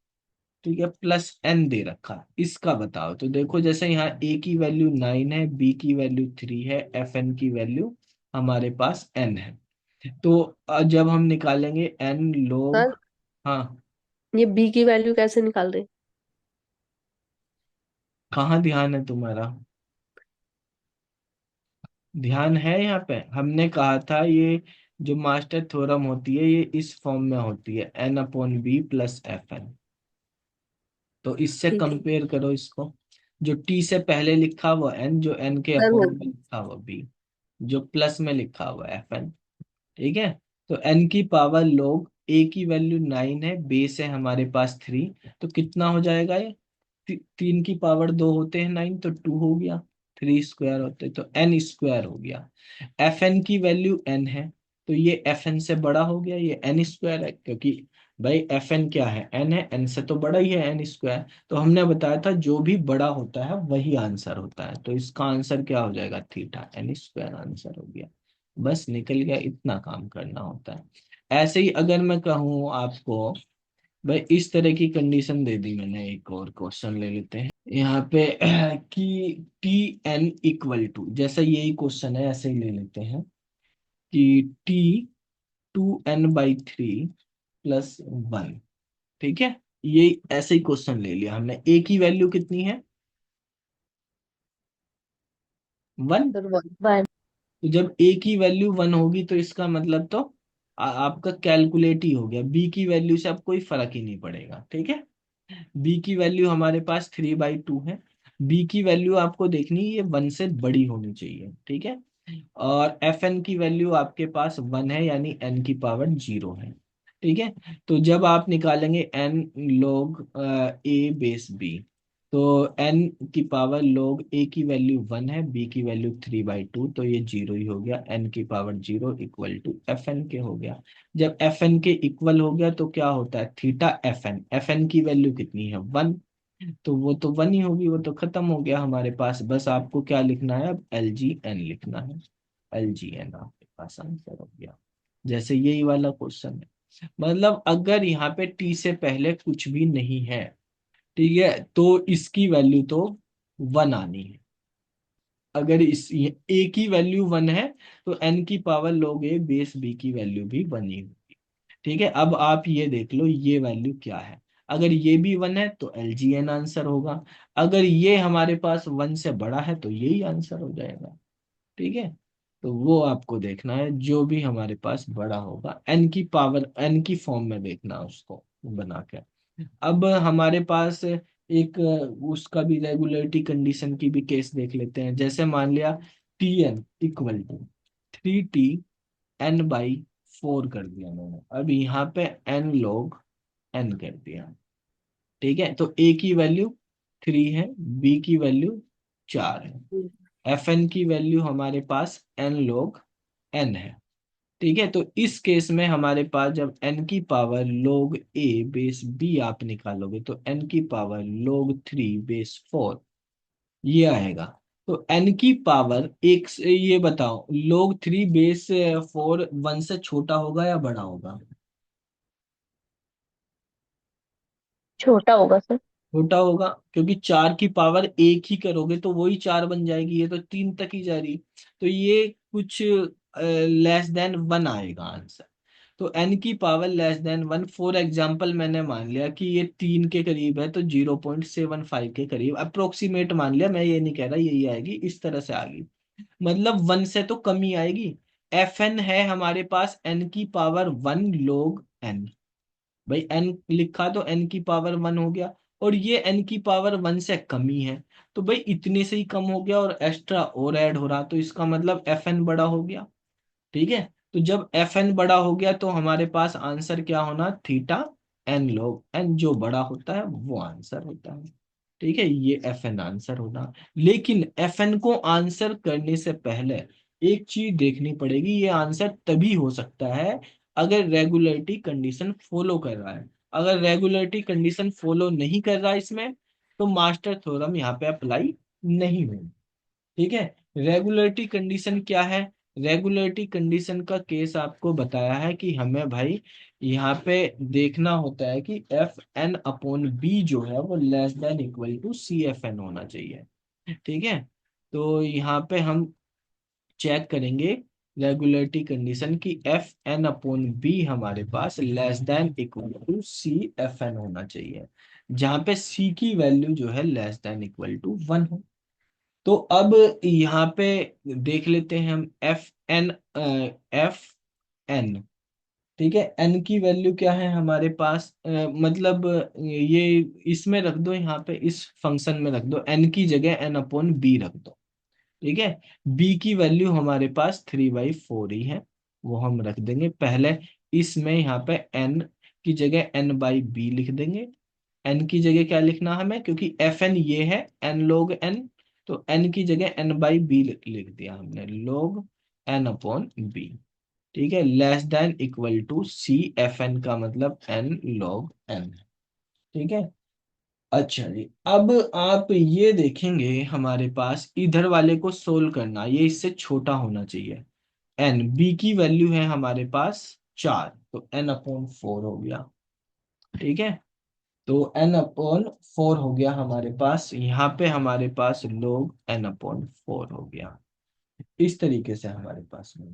Speaker 1: ठीक है, प्लस एन दे रखा, इसका बताओ। तो देखो जैसे यहाँ ए की वैल्यू 9 है, बी की वैल्यू 3 है, एफ एन की वैल्यू हमारे पास एन है। तो जब हम निकालेंगे एन
Speaker 2: सर
Speaker 1: लोग, हाँ,
Speaker 2: ये बी की वैल्यू कैसे निकाल रहे?
Speaker 1: कहाँ ध्यान है तुम्हारा, ध्यान है यहाँ पे। हमने कहा था ये जो मास्टर थ्योरम होती है ये इस फॉर्म में होती है, n/b+fn। तो इससे
Speaker 2: ठीक है
Speaker 1: कंपेयर करो इसको, जो t से पहले लिखा वो n, जो n के
Speaker 2: सर, हो
Speaker 1: अपॉन में लिखा वो b, जो प्लस में लिखा हुआ fn। ठीक है, तो n की पावर log a की वैल्यू 9 है, बेस है हमारे पास 3, तो कितना हो जाएगा ये, 3 की पावर 2 होते हैं 9, तो 2 हो गया, 3 स्क्वायर होते तो n स्क्वायर हो गया। एफ एन की वैल्यू n है, तो ये एफ एन से बड़ा हो गया, ये n स्क्वायर है, क्योंकि भाई एफ एन क्या है, n है, n से तो बड़ा ही है n स्क्वायर। तो हमने बताया था जो भी बड़ा होता है वही आंसर होता है, तो इसका आंसर क्या हो जाएगा, थीटा n स्क्वायर आंसर हो गया। बस निकल गया, इतना काम करना होता है। ऐसे ही अगर मैं कहूँ आपको, भाई इस तरह की कंडीशन दे दी मैंने, एक और क्वेश्चन ले लेते हैं यहाँ पे कि टी एन इक्वल टू, जैसा यही क्वेश्चन है ऐसे ही ले लेते हैं कि टी 2n/3 प्लस 1। ठीक है, ये ऐसे ही क्वेश्चन ले लिया हमने। ए की वैल्यू कितनी है, 1।
Speaker 2: Sir, one.
Speaker 3: वन।
Speaker 1: तो जब ए की वैल्यू 1 होगी तो इसका मतलब तो आपका कैलकुलेट ही हो गया, बी की वैल्यू से अब कोई फर्क ही नहीं पड़ेगा। ठीक है, बी की वैल्यू हमारे पास 3/2 है, बी की वैल्यू आपको देखनी है, ये 1 से बड़ी होनी चाहिए। ठीक है, और एफ एन की वैल्यू आपके पास 1 है, यानी एन की पावर 0 है। ठीक है, तो जब आप निकालेंगे एन लोग ए बेस बी, तो एन की पावर लोग ए की वैल्यू 1 है, बी की वैल्यू 3/2, तो ये 0 ही हो गया, एन की power 0 equal to F N के हो गया। जब एफ एन के इक्वल हो गया तो क्या होता है, थीटा एफ एन की वैल्यू कितनी है, 1, तो वो तो 1 ही होगी, वो तो खत्म हो गया हमारे पास। बस आपको क्या लिखना है, अब एल जी एन लिखना है, एल जी एन आपके पास आंसर हो गया। जैसे यही वाला क्वेश्चन है, मतलब अगर यहाँ पे टी से पहले कुछ भी नहीं है, ठीक है, तो इसकी वैल्यू तो 1 आनी है। अगर इस ए की वैल्यू 1 है तो एन की पावर लोग ए बेस बी की वैल्यू भी 1 ही होगी। ठीक है, अब आप ये देख लो ये वैल्यू क्या है, अगर ये भी 1 है तो एल जी एन आंसर होगा, अगर ये हमारे पास 1 से बड़ा है तो यही आंसर हो जाएगा। ठीक है, तो वो आपको देखना है, जो भी हमारे पास बड़ा होगा एन की पावर, एन की फॉर्म में देखना उसको बना के। अब हमारे पास एक उसका भी रेगुलरिटी कंडीशन की भी केस देख लेते हैं। जैसे मान लिया T n equal to 3t n/4 कर दिया मैंने, अब यहाँ पे n log n कर दिया। ठीक है, तो a की वैल्यू 3 है, b की वैल्यू 4 है, एफ एन की वैल्यू हमारे पास n log n है। ठीक है, तो इस केस में हमारे पास जब n की power log a base b आप निकालोगे तो n की पावर log 3 बेस 4 ये आएगा। तो n की पावर एक से, ये बताओ log 3 बेस 4 1 से छोटा होगा या बड़ा होगा,
Speaker 3: छोटा होगा सर।
Speaker 1: छोटा होगा, क्योंकि 4 की पावर एक ही करोगे तो वही 4 बन जाएगी, ये तो 3 तक ही जा रही, तो ये कुछ लेस देन 1 आएगा आंसर। तो n की power less than 1, for example मैंने मान लिया कि ये 3 के करीब है, तो 0.75 के करीब अप्रोक्सीमेट मान लिया, मैं ये नहीं कह रहा यही आएगी, इस तरह से आ गई, मतलब 1 से तो कम ही आएगी। एफ एन है हमारे पास n की पावर 1 log n, भाई n लिखा तो n की पावर 1 हो गया, और ये n की पावर 1 से कम ही है, तो भाई इतने से ही कम हो गया और एक्स्ट्रा और ऐड हो रहा, तो इसका मतलब एफ एन बड़ा हो गया। ठीक है, तो जब एफ एन बड़ा हो गया तो हमारे पास आंसर क्या होना, थीटा एन log n, जो बड़ा होता है वो आंसर होता है। ठीक है, ये एफ एन आंसर होना। लेकिन एफ एन को आंसर करने से पहले एक चीज देखनी पड़ेगी, ये आंसर तभी हो सकता है अगर रेगुलरिटी कंडीशन फॉलो कर रहा है। अगर रेगुलरिटी कंडीशन फॉलो नहीं कर रहा इसमें, तो मास्टर थ्योरम यहाँ पे अप्लाई नहीं होगा। ठीक है, रेगुलरिटी कंडीशन क्या है, रेगुलरिटी कंडीशन का केस आपको बताया है कि हमें भाई यहाँ पे देखना होता है कि एफ एन अपॉन बी जो है वो less than equal to C F N होना चाहिए। ठीक है, तो यहाँ पे हम चेक करेंगे रेगुलरिटी कंडीशन की एफ एन अपॉन बी हमारे पास less than equal to C F N होना चाहिए, जहाँ पे सी की वैल्यू जो है लेस देन इक्वल टू 1 हो। तो अब यहाँ पे देख लेते हैं हम एफ एन। ठीक है, एन की वैल्यू क्या है हमारे पास, मतलब ये इसमें रख दो, यहाँ पे इस फंक्शन में रख दो, एन की जगह एन अपॉन बी रख दो। ठीक है, बी की वैल्यू हमारे पास 3/4 ही है, वो हम रख देंगे पहले। इसमें यहाँ पे एन की जगह एन बाई बी लिख देंगे। एन की जगह क्या लिखना हमें, क्योंकि एफ एन ये है एन log एन, तो एन की जगह एन बाई बी लिख दिया हमने, log एन अपॉन बी। ठीक है, less than equal to C F N का मतलब एन log एन। ठीक है, अच्छा जी, अब आप ये देखेंगे हमारे पास इधर वाले को सोल्व करना, ये इससे छोटा होना चाहिए। एन बी की वैल्यू है हमारे पास 4, तो एन अपॉन 4 हो गया। ठीक है, तो एन अपॉन 4 हो गया हमारे पास, यहाँ पे हमारे पास log एन अपॉन 4 हो गया, इस तरीके से हमारे पास में।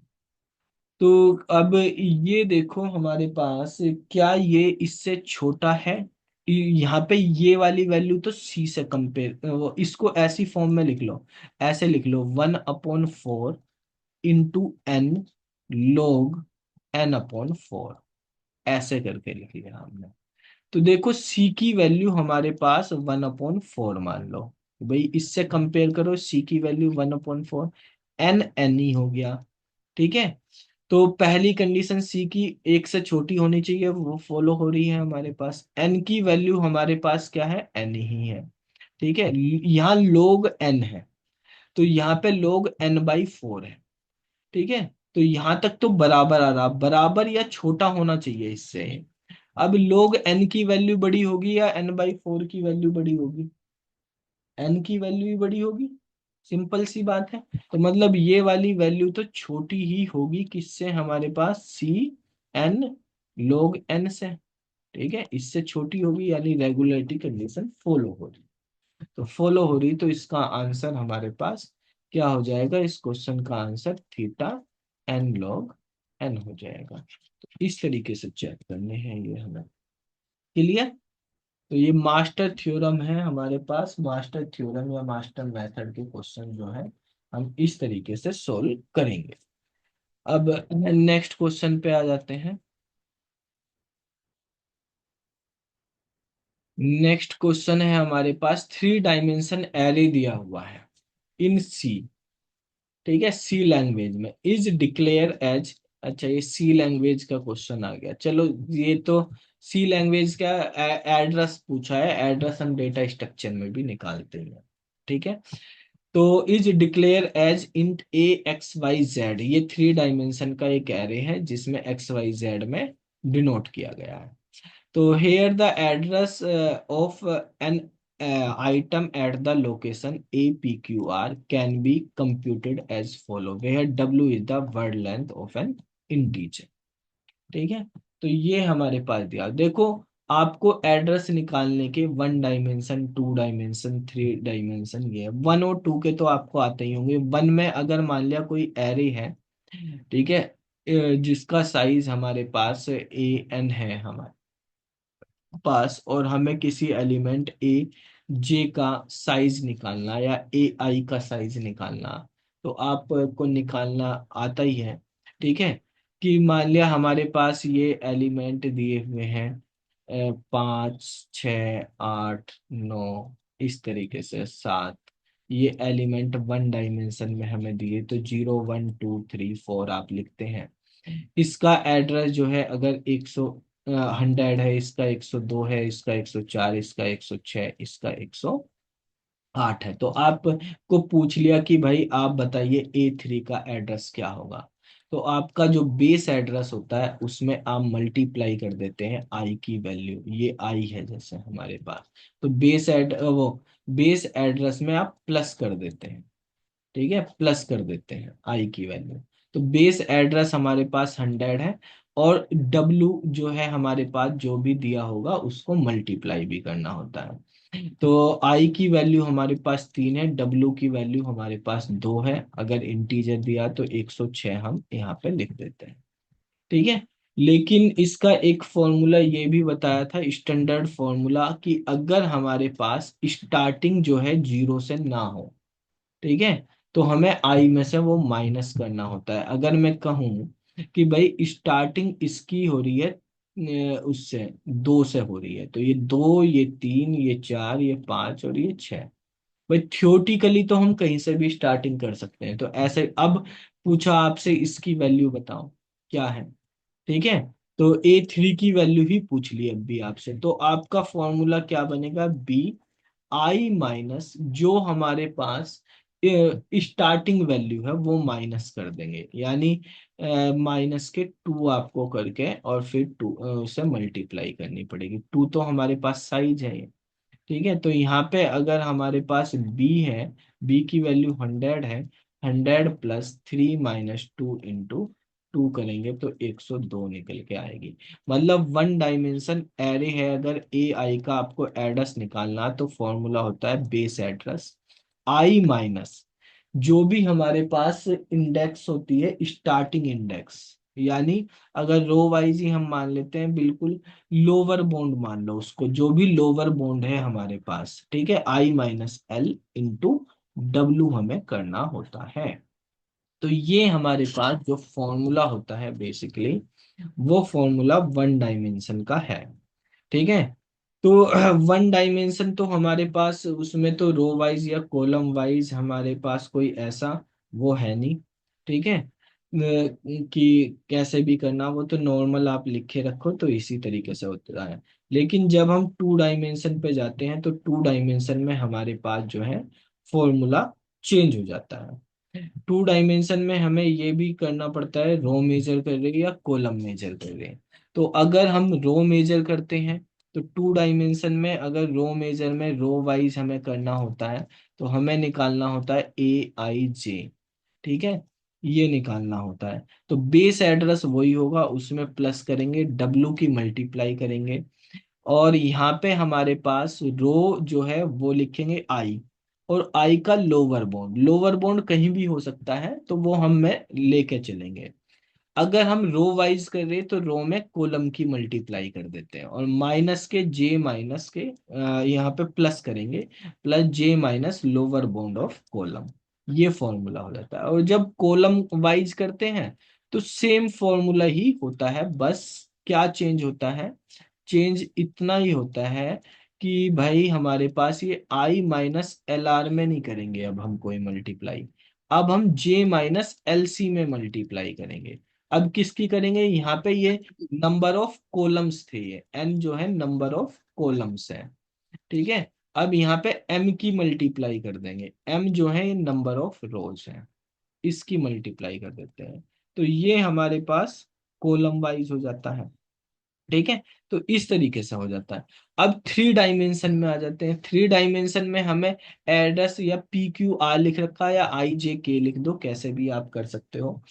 Speaker 1: तो अब ये देखो हमारे पास, क्या ये इससे छोटा है, यहाँ पे ये वाली वैल्यू तो सी से कंपेयर, वो इसको ऐसी फॉर्म में लिख लो, ऐसे लिख लो 1/4 into N log N upon 4, ऐसे करके लिख लिया हमने। तो देखो सी की वैल्यू हमारे पास 1/4 मान लो, भाई इससे कंपेयर करो, सी की वैल्यू 1/4, एन एन ही हो गया। ठीक है, तो पहली कंडीशन सी की एक से छोटी होनी चाहिए, वो फॉलो हो रही है हमारे पास। एन की वैल्यू हमारे पास क्या है, एन ही है। ठीक है, यहाँ log एन है, तो यहाँ पे log n/4 है। ठीक है, तो यहाँ तक तो बराबर आ रहा, बराबर या छोटा होना चाहिए इससे। अब log n की वैल्यू बड़ी होगी या n/4 की वैल्यू बड़ी होगी, n की वैल्यू ही बड़ी होगी, सिंपल सी बात है। तो मतलब ये वाली वैल्यू तो छोटी ही होगी किससे, हमारे पास सी एन log n से। ठीक है, इससे छोटी होगी, यानी रेगुलरिटी कंडीशन फॉलो हो रही, तो फॉलो हो रही, तो इसका आंसर हमारे पास क्या हो जाएगा, इस क्वेश्चन का answer theta N log n हो जाएगा। तो इस तरीके से चेक करने हैं ये हमें, क्लियर। तो ये मास्टर थ्योरम है हमारे पास, मास्टर थ्योरम या मास्टर मेथड के क्वेश्चन जो है हम इस तरीके से सोल्व करेंगे। अब नेक्स्ट क्वेश्चन पे आ जाते हैं। नेक्स्ट क्वेश्चन है हमारे पास, 3 डायमेंशन एरे दिया हुआ है इन सी। ठीक है, सी लैंग्वेज में इज डिक्लेयर एज, अच्छा ये सी लैंग्वेज का क्वेश्चन आ गया, चलो ये तो सी लैंग्वेज का एड्रेस पूछा है, एड्रेस हम डेटा स्ट्रक्चर में भी निकालते हैं। ठीक है, तो is declare as int A X Y Z, ये 3 डायमेंशन का एक एरे है जिसमें एक्स वाई जेड में डिनोट किया गया है। तो here the address of an item at the location APQR can be computed as follow, where W is the word length of an integer। ठीक है, तो ये हमारे पास दिया, देखो आपको एड्रेस निकालने के 1 डायमेंशन, 2 डायमेंशन, 3 डायमेंशन, ये 1 और 2 के तो आपको आते ही होंगे। 1 में अगर मान लिया कोई एरे है, ठीक है, जिसका साइज हमारे पास an है हमारे पास, और हमें किसी एलिमेंट ए जे का साइज निकालना या ए आई का साइज निकालना, तो आपको निकालना आता ही है। ठीक है, कि मान लिया हमारे पास ये एलिमेंट दिए हुए हैं 5 6 8 9, इस तरीके से 7, ये एलिमेंट 1 डायमेंशन में हमें दिए, तो 0 1 2 3 4 आप लिखते हैं। इसका एड्रेस जो है, अगर 100 है, इसका 102 है, इसका 104, इसका 106, इसका 108 है। तो आपको पूछ लिया कि भाई आप बताइए A3 का एड्रेस क्या होगा, तो आपका जो बेस एड्रेस होता है उसमें आप मल्टीप्लाई कर देते हैं आई की वैल्यू, ये आई है जैसे हमारे पास, तो बेस एड्रेस में आप प्लस कर देते हैं। ठीक है, प्लस कर देते हैं आई की वैल्यू। तो बेस एड्रेस हमारे पास 100 है, और डब्लू जो है हमारे पास जो भी दिया होगा उसको मल्टीप्लाई भी करना होता है। तो आई की वैल्यू हमारे पास 3 है, डब्लू की वैल्यू हमारे पास 2 है, अगर इंटीजर दिया तो 106 हम यहाँ पे लिख देते हैं। ठीक है, लेकिन इसका एक फॉर्मूला ये भी बताया था, स्टैंडर्ड फॉर्मूला, कि अगर हमारे पास स्टार्टिंग जो है 0 से ना हो, ठीक है, तो हमें आई में से वो माइनस करना होता है। अगर मैं कहूँ कि भाई स्टार्टिंग इसकी हो रही है उससे 2 से हो रही है, तो ये 2, ये 3, ये 4, ये 5 और ये 6, भाई थियोटिकली तो हम कहीं से भी स्टार्टिंग कर सकते हैं। तो ऐसे अब पूछा आपसे इसकी वैल्यू बताओ क्या है। ठीक है, तो A3 की वैल्यू ही पूछ ली अब भी आपसे, तो आपका फॉर्मूला क्या बनेगा, बी आई माइनस जो हमारे पास स्टार्टिंग वैल्यू है वो माइनस कर देंगे, यानी माइनस के 2 आपको करके और फिर 2 उसे मल्टीप्लाई करनी पड़ेगी। 2 तो हमारे पास साइज है ये। ठीक है, तो यहाँ पे अगर हमारे पास बी है, बी की वैल्यू 100 है, 100 + 3 - 2 × 2 करेंगे तो 102 निकल के आएगी। मतलब 1 डायमेंशन एरे है, अगर ए आई का आपको एड्रेस निकालना तो फॉर्मूला होता है बेस एड्रेस आई माइनस जो भी हमारे पास इंडेक्स होती है स्टार्टिंग इंडेक्स, यानी अगर रो वाइज ही हम मान लेते हैं, बिल्कुल लोअर बाउंड मान लो उसको, जो भी लोअर बाउंड है हमारे पास। ठीक है, I - L × W हमें करना होता है। तो ये हमारे पास जो फॉर्मूला होता है बेसिकली, वो फॉर्मूला 1 डायमेंशन का है। ठीक है, तो 1 डायमेंशन तो हमारे पास उसमें तो रो वाइज या कॉलम वाइज हमारे पास कोई ऐसा वो है नहीं। ठीक है, कि कैसे भी करना, वो तो नॉर्मल आप लिखे रखो तो इसी तरीके से होता है। लेकिन जब हम 2 डायमेंशन पे जाते हैं तो 2 डायमेंशन में हमारे पास जो है फॉर्मूला चेंज हो जाता है। 2 डायमेंशन में हमें ये भी करना पड़ता है, रो मेजर कर रहे हैं या कॉलम मेजर कर रहे हैं। तो अगर हम रो मेजर करते हैं तो 2 डायमेंशन में अगर रो मेजर में रो वाइज हमें करना होता है, तो हमें निकालना होता है AIJ। ठीक है, ये निकालना होता है। तो बेस एड्रेस वही होगा, उसमें प्लस करेंगे, डब्लू की मल्टीप्लाई करेंगे, और यहाँ पे हमारे पास रो जो है वो लिखेंगे आई, और आई का लोअर बाउंड, लोअर बाउंड कहीं भी हो सकता है तो वो हम में लेके चलेंगे। अगर हम रो वाइज कर रहे हैं तो रो में कॉलम की मल्टीप्लाई कर देते हैं, और माइनस के जे माइनस के यहाँ पे प्लस करेंगे, +J - lower bound of column, ये फॉर्मूला हो जाता है। और जब कॉलम वाइज करते हैं तो सेम फॉर्मूला ही होता है, बस क्या चेंज होता है, चेंज इतना ही होता है कि भाई हमारे पास ये I - LR में नहीं करेंगे अब हम कोई मल्टीप्लाई, अब हम J - LC में मल्टीप्लाई करेंगे। अब किसकी करेंगे, यहाँ पे ये नंबर ऑफ कॉलम्स थे, ये n जो है नंबर ऑफ कॉलम्स है। ठीक है, अब यहाँ पे m की मल्टीप्लाई कर देंगे, m जो है ये नंबर ऑफ रोज है, इसकी मल्टीप्लाई कर देते हैं, तो ये हमारे पास कॉलम वाइज हो जाता है। ठीक है, तो इस तरीके से हो जाता है। अब 3 डायमेंशन में आ जाते हैं। 3 डायमेंशन में हमें एड्रेस या PQR लिख रखा है या IJK लिख दो, कैसे भी आप कर सकते हो।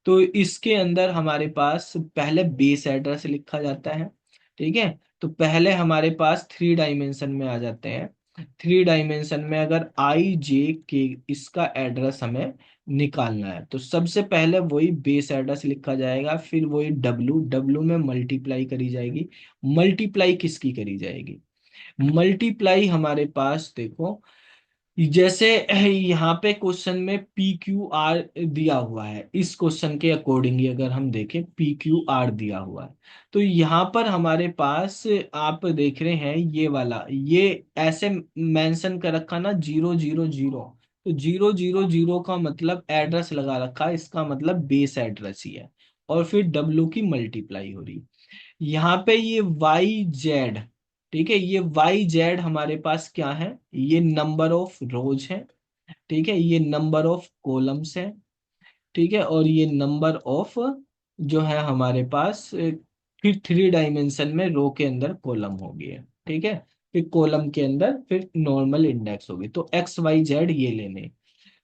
Speaker 1: तो इसके अंदर हमारे पास पहले बेस एड्रेस लिखा जाता है। ठीक है, तो पहले हमारे पास 3 डायमेंशन में आ जाते हैं, थ्री डायमेंशन में अगर आई जे के इसका एड्रेस हमें निकालना है तो सबसे पहले वही बेस एड्रेस लिखा जाएगा, फिर वही डब्लू, डब्लू में मल्टीप्लाई करी जाएगी। मल्टीप्लाई किसकी करी जाएगी? मल्टीप्लाई हमारे पास देखो, जैसे यहाँ पे क्वेश्चन में पी क्यू आर दिया हुआ है, इस क्वेश्चन के अकॉर्डिंगली अगर हम देखें पी क्यू आर दिया हुआ है, तो यहाँ पर हमारे पास आप देख रहे हैं ये वाला, ये ऐसे मेंशन कर रखा ना 000, तो 000 का मतलब एड्रेस लगा रखा है, इसका मतलब बेस एड्रेस ही है। और फिर डब्ल्यू की मल्टीप्लाई हो रही, यहाँ पे ये वाई जेड, ठीक है, ये वाई जेड हमारे पास क्या है? ये नंबर ऑफ रोज है, ठीक है, ये नंबर ऑफ कॉलम्स है, ठीक है, और ये नंबर ऑफ जो है हमारे पास फिर थ्री डायमेंशन में रो के अंदर कॉलम हो गया, ठीक है, फिर कॉलम के अंदर फिर नॉर्मल इंडेक्स होगी, तो एक्स वाई जेड ये लेने।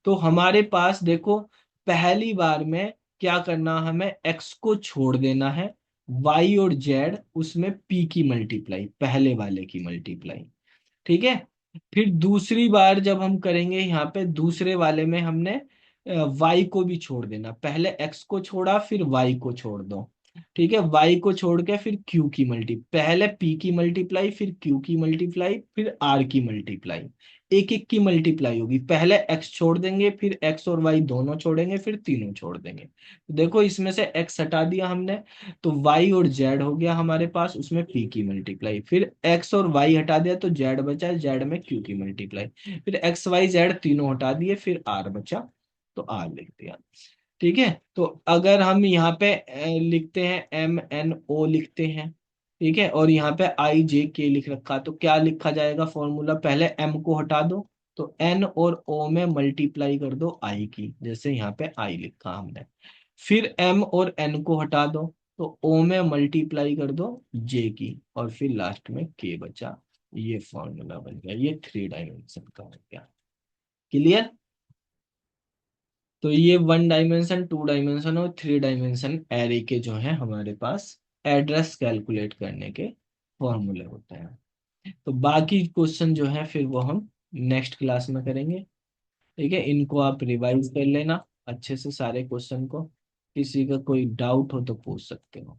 Speaker 1: तो हमारे पास देखो, पहली बार में क्या करना, हमें x को छोड़ देना है, y और z उसमें p की मल्टीप्लाई, पहले वाले की मल्टीप्लाई, ठीक है। फिर दूसरी बार जब हम करेंगे यहाँ पे दूसरे वाले में हमने y को भी छोड़ देना, पहले x को छोड़ा फिर y को छोड़ दो, ठीक है, y को छोड़ के फिर q की मल्टी, पहले p की मल्टीप्लाई फिर q की मल्टीप्लाई फिर r की मल्टीप्लाई, एक एक की मल्टीप्लाई होगी, पहले x छोड़ देंगे फिर x और y दोनों छोड़ेंगे फिर तीनों छोड़ देंगे। तो देखो इसमें से x हटा दिया हमने, तो y और z हो गया हमारे पास, उसमें p की मल्टीप्लाई, फिर x और y हटा दिया तो z बचा, z में q की मल्टीप्लाई, फिर x y z तीनों हटा दिए फिर r बचा, तो r लिख दिया, ठीक है। तो अगर हम यहाँ पे लिखते हैं एम एन ओ लिखते हैं, ठीक है, और यहाँ पे आई जे के लिख रखा, तो क्या लिखा जाएगा फॉर्मूला? पहले एम को हटा दो, तो एन और ओ में मल्टीप्लाई कर दो आई की, जैसे यहाँ पे आई लिखा हमने, फिर एम और एन को हटा दो, तो ओ में मल्टीप्लाई कर दो जे की, और फिर लास्ट में के बचा, ये फॉर्मूला बन गया, ये थ्री डायमेंशन का हो गया। क्लियर? तो ये वन डायमेंशन, टू डायमेंशन और थ्री डायमेंशन एरे के जो है हमारे पास एड्रेस कैलकुलेट करने के फॉर्मूले होते हैं। तो बाकी क्वेश्चन जो है फिर वो हम नेक्स्ट क्लास में करेंगे, ठीक है। इनको आप रिवाइज कर लेना अच्छे से सारे क्वेश्चन को, किसी का कोई डाउट हो तो पूछ सकते हो।